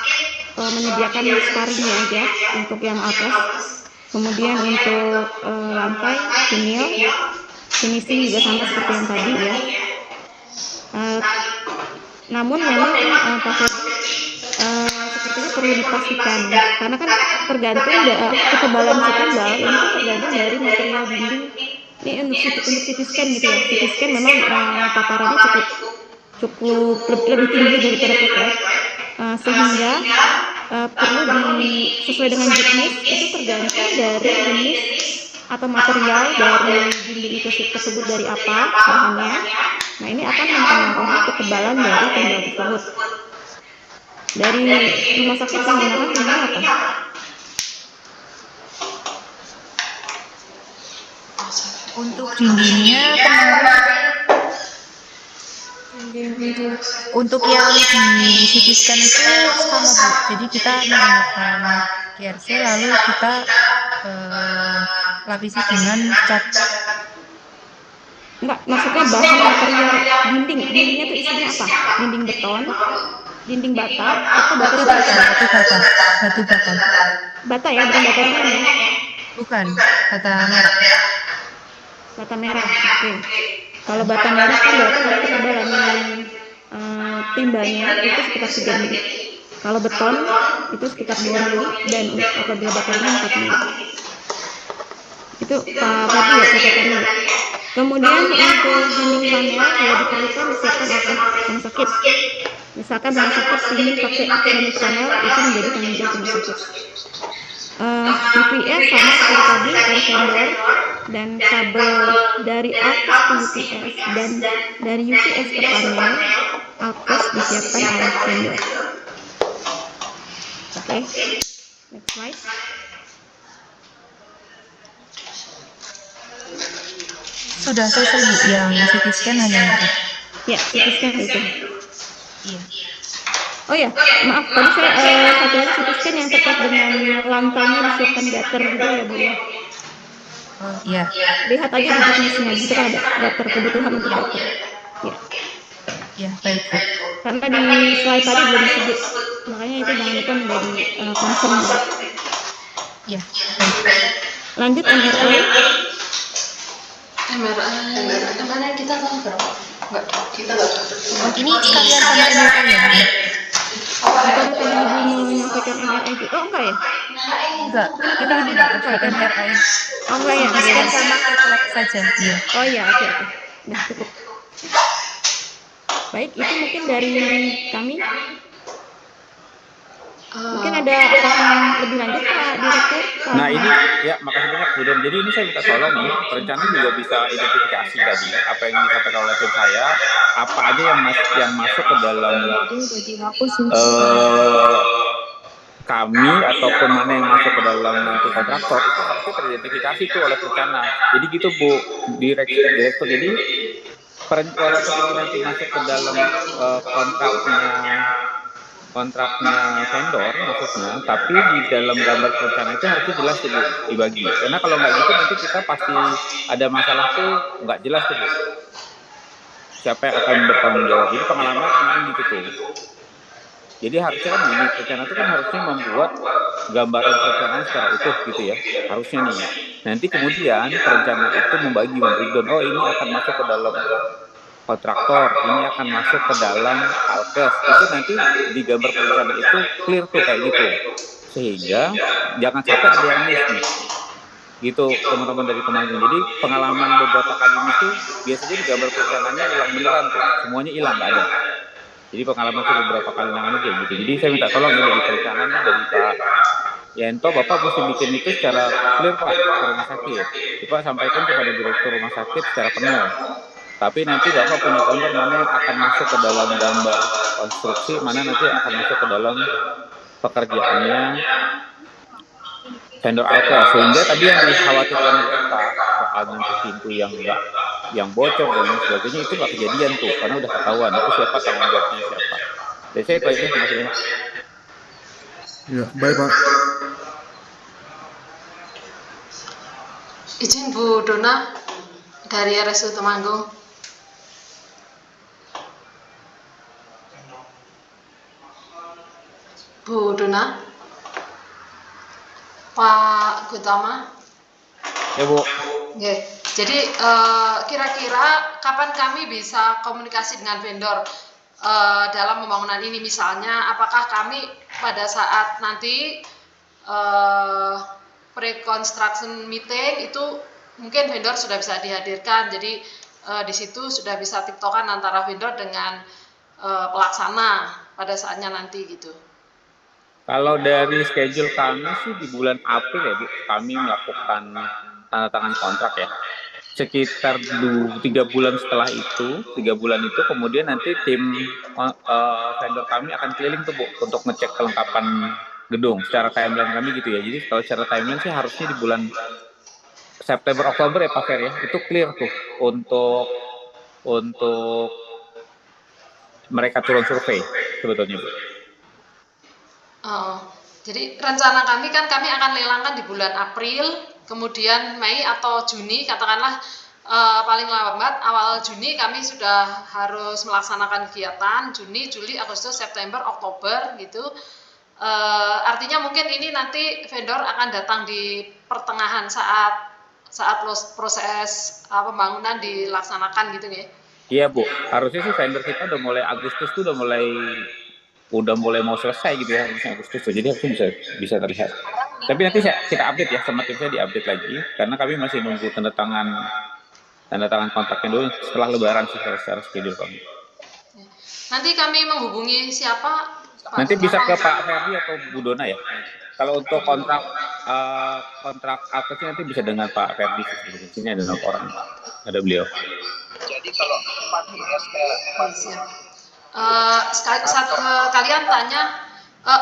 S5: menyediakan sparingnya aja untuk yang atas. Kemudian untuk lantai vinil, finishing juga sama seperti yang tadi ya. Namun memang sepertinya perlu dipastikan karena kan tergantung ketebalan si timbal ini kan tergantung dari material dinding. Ini untuk CT scan gitu ya. CT scan memang paparannya cukup lebih tinggi daripada Catlab, sehingga perlu sesuai dengan jenis itu tergantung dari jenis atau material dari dinding itu tersebut dari apa bahannya. Nah, ini akan mempengaruhi ketebalan dari timbal tersebut. Dari rumah sakit kebenaran ini apa?
S1: Untuk dindingnya kemarin untuk yang di CT scan itu sama Bu. Jadi kita menggunakan QRC lalu kita lapisi dengan cat.
S5: Enggak, maksudnya bahan material dinding. Dindingnya itu isinya apa? Dinding beton, dinding bata, atau batu bata?
S1: Batu bata.
S5: Bata ya, bukan bata ringan ya?
S1: Bukan, bata merah.
S5: Bata merah, oke. Kalau bata merah kan berarti ketebalannya timbalnya itu sekitar 3 mili. Kalau beton itu sekitar 2 mili dan apabila bata ringan 4 mili. Itu Pak Fadi ya catatannya. Kemudian untuk dinding panel ya diperlukan disiapkan oleh rumah sakit. Misalkan rumah sakit ingin pakai sandwich panel itu menjadi tanggung jawab rumah sakit. UPS sama seperti tadi oleh vendor, dan kabel dari ALKES ke UPS dan dari UPS ke panel ALKES disiapkan oleh vendor. Oke, next slide.
S1: Sudah selesai Bu, yang CT scan hanya itu.
S5: Ya, CT scan itu.
S1: Iya.
S5: Oh ya, maaf, tadi saya satu lagi CT scan yang terkait dengan lantainya disiapkan gutter juga ya Bu ya.
S1: Oh iya.
S5: Lihat aja di jenisnya, di situ kan ada gutter, kebutuhan untuk gutter. Ya.
S1: Ya, baik Bu.
S5: Karena di slide tadi belum disebut, makanya itu jangan lupa menjadi concern.
S1: Ya, baik.
S5: Lanjut MRI.
S9: MRI kita tahu berapa? Enggak, kita enggak tahu.
S1: Oh, ini sekalian sama MRI ya Bu?
S5: Bukan tadi Ibu menyampaikan MRI gitu? Oh enggak ya?
S1: Enggak, kita tidak ada MRI.
S5: Oh enggak ya?
S1: Scan sama lab saja. Iya.
S5: Oh iya, oke. Nah, cukup. Baik, itu mungkin dari kami. Mungkin ada arahan lebih lanjut Pak Direktur?
S3: Nah ini ya makasih banyak Bu Don. Jadi ini saya minta tolong nih, perencana juga bisa identifikasi tadi apa yang disampaikan oleh tim saya, apa aja yang masuk ke dalam kami ataupun mana yang masuk ke dalam nanti kontraktor itu harusnya teridentifikasi tuh oleh perencana. Jadi gitu Bu direktur. Jadi walaupun ini nanti masuk ke dalam kontraknya vendor maksudnya, tapi di dalam gambar perencana itu harusnya jelas tuh Bu dibagi. Karena kalau nggak gitu nanti kita pasti ada masalah tuh nggak jelas tuh Bu. Siapa yang akan bertanggung jawab? Jadi pengalaman kemarin gitu tuh. Jadi harusnya kan ini perencana itu kan harusnya membuat gambaran perencanaan secara utuh gitu ya. Harusnya nih. Nanti kemudian perencana itu membagi breakdown. Oh ini akan masuk ke dalam kontraktor, ini akan masuk ke dalam ALKES. Itu nanti di gambar perencana itu clear tuh kayak gitu. Sehingga jangan sampai ada yang miss nih. Gitu teman-teman dari teman-teman. Jadi pengalaman beberapa kali miss tuh biasanya di gambar perencananya hilang beneran tuh. Semuanya hilang, nggak ada. Jadi pengalaman itu beberapa kali nangani kayak gitu. Jadi saya minta tolong ya dari perencanaan dari Pak Yanto, Bapak mesti bikin itu secara clear Pak ke rumah sakit. Bapak sampaikan kepada direktur rumah sakit secara penuh. Tapi nanti Bapak punya gambar mana yang akan masuk ke dalam gambar konstruksi, mana nanti akan masuk ke dalam pekerjaannya vendor ALKES. Sehingga tadi yang dikhawatirkan mereka soal nanti pintu yang bocor dan lain sebagainya itu nggak kejadian tuh, karena udah ketahuan itu siapa tanggung jawabnya siapa. Jadi saya itu aja, terima kasih banyak.
S7: Ya, baik Pak.
S9: Izin Bu Dona dari RSU Temanggung. Bu Dona, Pak Gutama.
S3: Ya Bu.
S9: Okay. Jadi kira-kira kapan kami bisa komunikasi dengan vendor dalam pembangunan ini, misalnya apakah kami pada saat nanti pre-construction meeting itu mungkin vendor sudah bisa dihadirkan, jadi di situ sudah bisa tiktokan antara vendor dengan pelaksana pada saatnya nanti gitu.
S3: Kalau dari schedule kami sih di bulan April ya Bu, kami melakukan tanda tangan kontrak ya. Sekitar 3 bulan setelah itu, 3 bulan itu kemudian nanti tim vendor kami akan keliling tuh Bu untuk ngecek kelengkapan gedung secara timeline kami gitu ya. Jadi kalau secara timeline sih harusnya di bulan September Oktober ya Pak Fer ya, itu clear tuh untuk mereka turun survei sebetulnya Bu.
S9: Jadi rencana kami akan lelangkan di bulan April, kemudian Mei atau Juni, katakanlah paling lambat awal Juni kami sudah harus melaksanakan kegiatan. Juni, Juli, Agustus, September, Oktober gitu. Artinya mungkin ini nanti vendor akan datang di pertengahan saat proses pembangunan dilaksanakan gitu ya.
S3: Iya Bu, harusnya sih vendor kita udah mulai Agustus tuh udah mulai mau selesai gitu ya, harusnya Agustus tuh. Jadi harusnya bisa terlihat. Tapi nanti kita update ya, sama tim saya diupdate lagi karena kami masih nunggu tanda tangan kontraknya dulu setelah Lebaran sih secara schedule kami.
S9: Nanti kami menghubungi siapa?
S3: Nanti bisa ke Pak Ferdi atau Bu Dona ya. Kalau untuk kontrak apa sih nanti bisa dengan Pak Ferdi di sini ada orang, ada beliau.
S4: Jadi kalau
S9: kalian tanya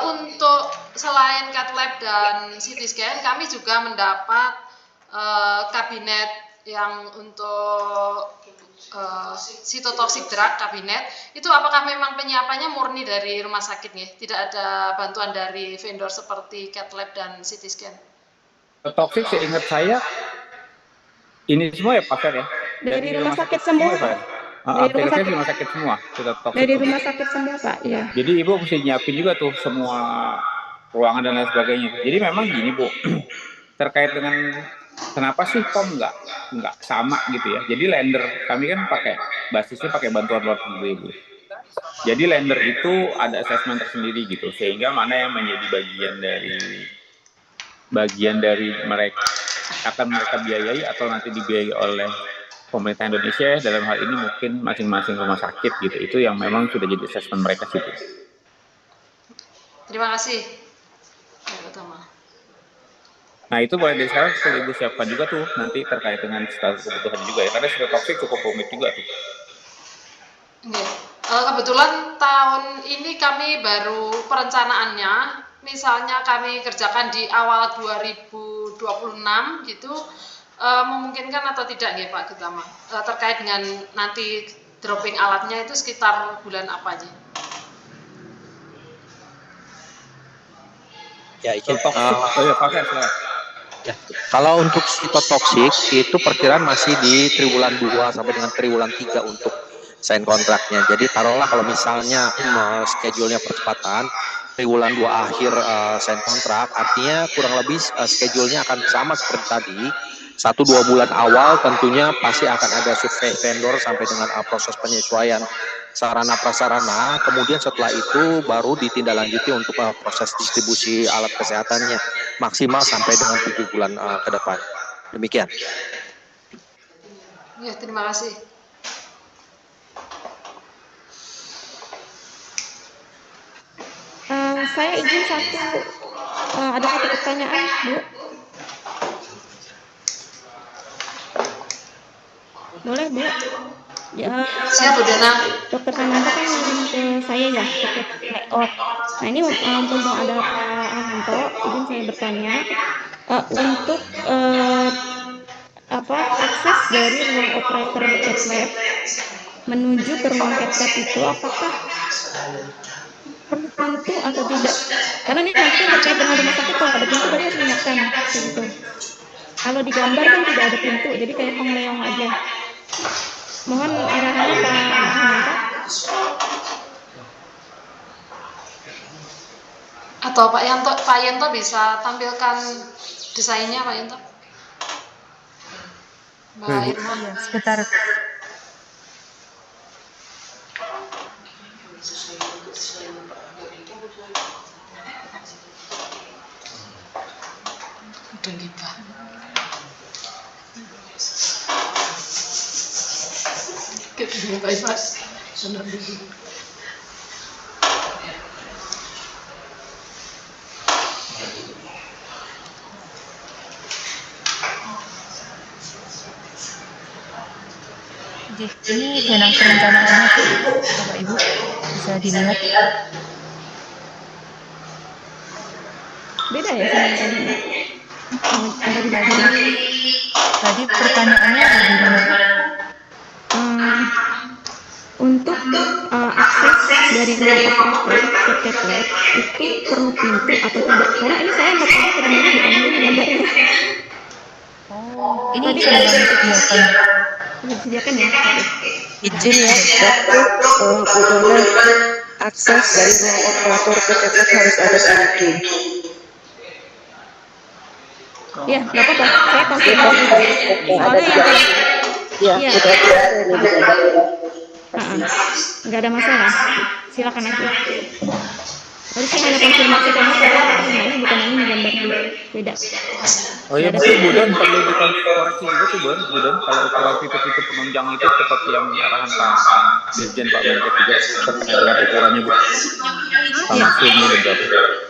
S9: untuk selain cat lab dan CT scan, kami juga mendapat kabinet yang untuk cytotoxic drug kabinet. Itu apakah memang penyiapannya murni dari rumah sakitnya? Tidak ada bantuan dari vendor seperti cat lab dan CT scan?
S3: Toxic seingat saya ini semua ya Pak Fer ya?
S5: Dari rumah sakit semua Pak.
S3: Dari rumah sakit semua.
S5: Dari rumah sakit semua Pak, ya.
S3: Jadi Ibu mesti nyiapin juga tuh semua ruangan dan lain sebagainya. Jadi memang gini Bu, terkait dengan kenapa sih POM nggak sama gitu ya. Jadi lender kami kan basisnya pakai bantuan luar negeri Bu. Jadi lender itu ada assessment tersendiri gitu, sehingga mana yang menjadi bagian dari mereka akan mereka biayai atau nanti dibiayai oleh pemerintah Indonesia, dalam hal ini mungkin masing-masing rumah sakit gitu. Itu yang memang sudah jadi assessment mereka sih.
S9: Terima kasih.
S3: Nah itu boleh dari sekarang perlu Ibu siapkan juga tuh nanti terkait dengan status kebutuhan juga ya, karena cytotoxic cukup rumit juga tuh.
S9: Kebetulan tahun ini kami baru perencanaannya, misalnya kami kerjakan di awal 2026 gitu, memungkinkan atau tidak nih Pak Gutama, terkait dengan nanti dropping alatnya itu sekitar bulan apa aja?
S4: Ya, izin.
S3: Ya.
S4: Kalau untuk cytotoxic itu perkiraan masih di triwulan 2 sampai dengan triwulan 3 untuk sign kontraknya. Jadi taruhlah kalau misalnya schedule-nya percepatan, triwulan 2 akhir sign kontrak, artinya kurang lebih schedule-nya akan sama seperti tadi. 1-2 bulan awal tentunya pasti akan ada survei vendor sampai dengan proses penyesuaian sarana prasarana, kemudian setelah itu baru ditindaklanjuti untuk proses distribusi alat kesehatannya maksimal sampai dengan 7 bulan ke depan. Demikian.
S9: Ya, terima kasih.
S5: Saya izin ada satu pertanyaan, Bu. Boleh, Bu? Ya,
S9: siap Bu Dona.
S5: Dokter Samanta kan ngirim ke saya ya, terkait layout. Nah ini mumpung ada Pak Amanto, izin saya bertanya untuk akses dari ruang operator cat lab menuju ke ruang cat lab itu apakah perlu pintu atau tidak? Karena ini nanti terkait dengan rumah sakit, kalau ada pintu harus menyiapkan pintu. Kalau digambar kan tidak ada pintu, jadi kayak pengleong aja. Mohon arahannya Pak Amanto.
S9: Atau Pak Yanto bisa tampilkan desainnya Pak Yanto. Mbak Irma.
S1: Ya, sebentar.
S9: Udah gitu. Ketemu Pak Mas.
S1: Ini benang perencanaannya tuh, Bapak Ibu bisa dilihat.
S5: Beda ya sama yang tadi?
S1: Tadi pertanyaannya gimana?
S5: Untuk akses dari ruang operator ke cat lab itu perlu pintu atau tidak? Karena ini saya nggak tahu sebenarnya bukan ini gambarnya.
S1: Oh, ini
S5: Tadi
S1: sudah kami sediakan.
S5: disediakan ya?
S6: Izin ya, waktu Bu Dona akses dari ruang operator ke cat lab harus ada pintu.
S5: Ya, nggak apa-apa. Saya konfirmasi. Soalnya yang tadi,
S6: Ya,
S5: ya,
S6: sudah ada.
S5: nggak ada masalah. Silakan aja. Tadi saya hanya konfirmasi karena saya ini bukan ini gambarnya beda.
S3: Oh iya, mungkin Bu Don perlu dikoreksi juga tuh Bu Don, kalau ukuran pintu-pintu penunjang itu seperti yang arahan Pak Dirjen Pak Menkes juga terkait dengan ukurannya Bu, sama swingnya dan berapa.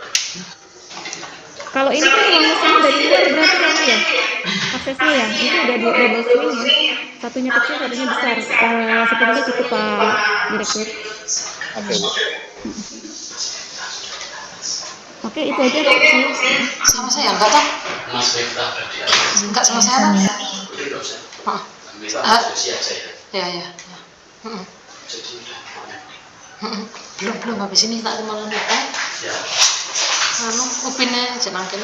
S5: Kalau ini kan ruang mesinnya dari luar berarti lama ya aksesnya ya, itu udah double swing ya, satunya kecil satunya besar. Sepertinya cukup Pak Direktur.
S3: Oke Bu.
S5: Oke, itu aja Pak.
S9: Sama saya enggak toh? Enggak sama saya Pak. Ya. Belum habis ini tak kemana lupa. Upinnya jenangkin.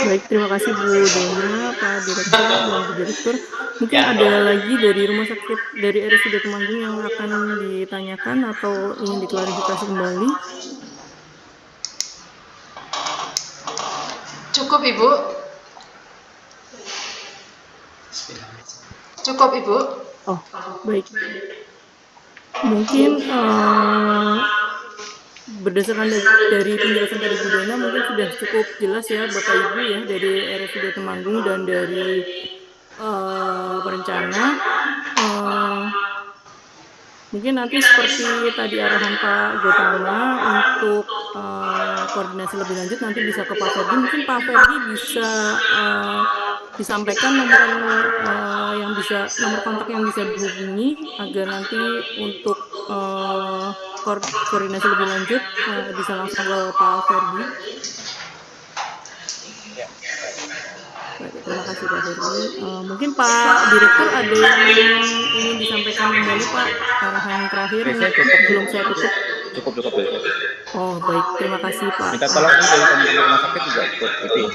S2: Baik, terima kasih Bu Dona, Pak Direktur dan Bu Direktur. Mungkin ada lagi dari rumah sakit dari RSUD Temanggung yang akan ditanyakan atau ingin diklarifikasi kembali?
S9: Cukup Ibu. Cukup Ibu.
S2: Oh, baik. Mungkin berdasarkan dari penjelasan dari Bu Dona mungkin sudah cukup jelas ya Bapak Ibu ya dari RSUD Temanggung dan dari perencana. Mungkin nanti seperti tadi arahan Pak Gotama untuk koordinasi lebih lanjut nanti bisa ke Pak Ferdi. Mungkin Pak Ferdi bisa disampaikan nomor kontak yang bisa dihubungi agar nanti untuk koordinasi lebih lanjut bisa langsung ke Pak Ferdi. Baik, terima kasih Pak Ferdi. Mungkin Pak Direktur ada yang ingin disampaikan kembali Pak, arahan terakhir belum saya tutup.
S3: Cukup dari saya.
S2: Oh baik, terima kasih Pak.
S3: Minta tolong ini dari teman-teman rumah sakit juga ikut itu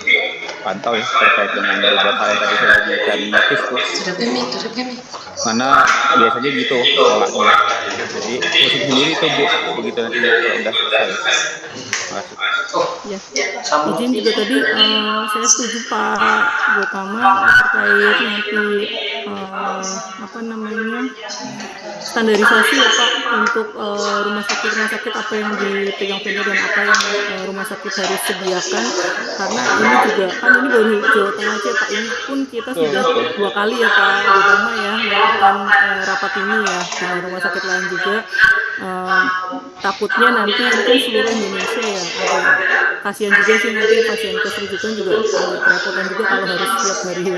S3: pantau ya terkait dengan beberapa hal yang tadi saya berikan notis tuh.
S9: Sudah kami.
S3: Karena biasanya gitu polanya. Jadi posisi sendiri tuh Bu, begitu nanti udah selesai. Terima kasih.
S2: Ya, izin juga tadi saya setuju Pak Gotama terkait nanti standarisasi ya Pak untuk rumah sakit apa yang dipegang vendor dan apa yang rumah sakit harus sediakan, karena ini juga kan ini baru Jawa Tengah aja Pak, ini pun kita sudah 2 kali ya Pak Gotama ya melakukan rapat ini ya dengan rumah sakit lain juga. Takutnya nanti mungkin seluruh Indonesia ya ada kasihan juga sih nanti pasien keserujukan juga agak kerepotan juga kalau harus setiap hari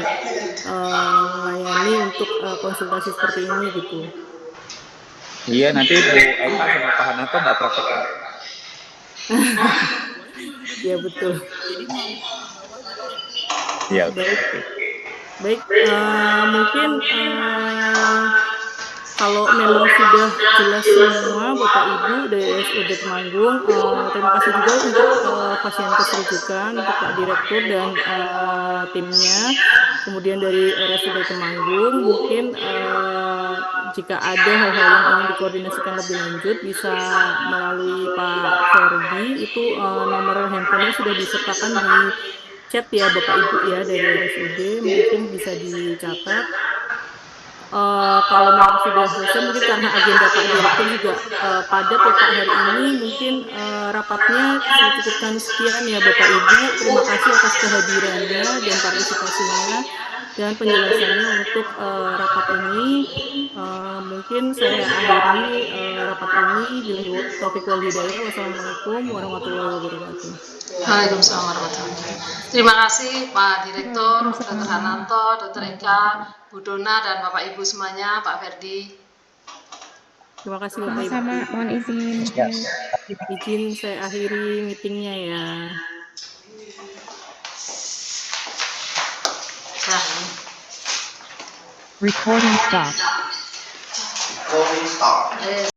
S2: melayani untuk konsultasi seperti ini gitu.
S3: Iya, nanti Bu Eka sama Pak Hanato nggak praktek.
S2: Iya betul.
S3: Iya.
S2: Baik, mungkin kalau memang sudah jelas semua Bapak Ibu dari RSUD Temanggung, terima kasih juga untuk pasien keserujukan, untuk Pak Direktur dan timnya. Kemudian dari RSUD Temanggung, mungkin jika ada hal-hal yang ingin dikoordinasikan lebih lanjut bisa melalui Pak Ferdi, itu nomor handphonenya sudah disertakan di chat ya Bapak Ibu ya dari RSUD, mungkin bisa dicatat. Kalau memang sudah selesai mungkin karena agenda Pak Direktur juga padat ya Pak hari ini, mungkin rapatnya saya cukupkan sekian ya Bapak Ibu. Terima kasih atas kehadirannya dan partisipasinya. dan penjelasannya untuk rapat ini. Mungkin saya akhiri rapat ini. Taufiq wal hidayah. Wassalamualaikum warahmatullahi wabarakatuh.
S9: Waalaikumsalam warahmatullahi wabarakatuh. Terima kasih Pak Direktur, Dr. Hananto, Dr. Eka, Bu Dona, dan Bapak Ibu semuanya, Pak Ferdi.
S2: Terima kasih Bapak Ibu.
S5: Sama, mohon izin.
S2: Izin saya akhiri meetingnya ya.
S11: Recording stop.
S10: Recording stop.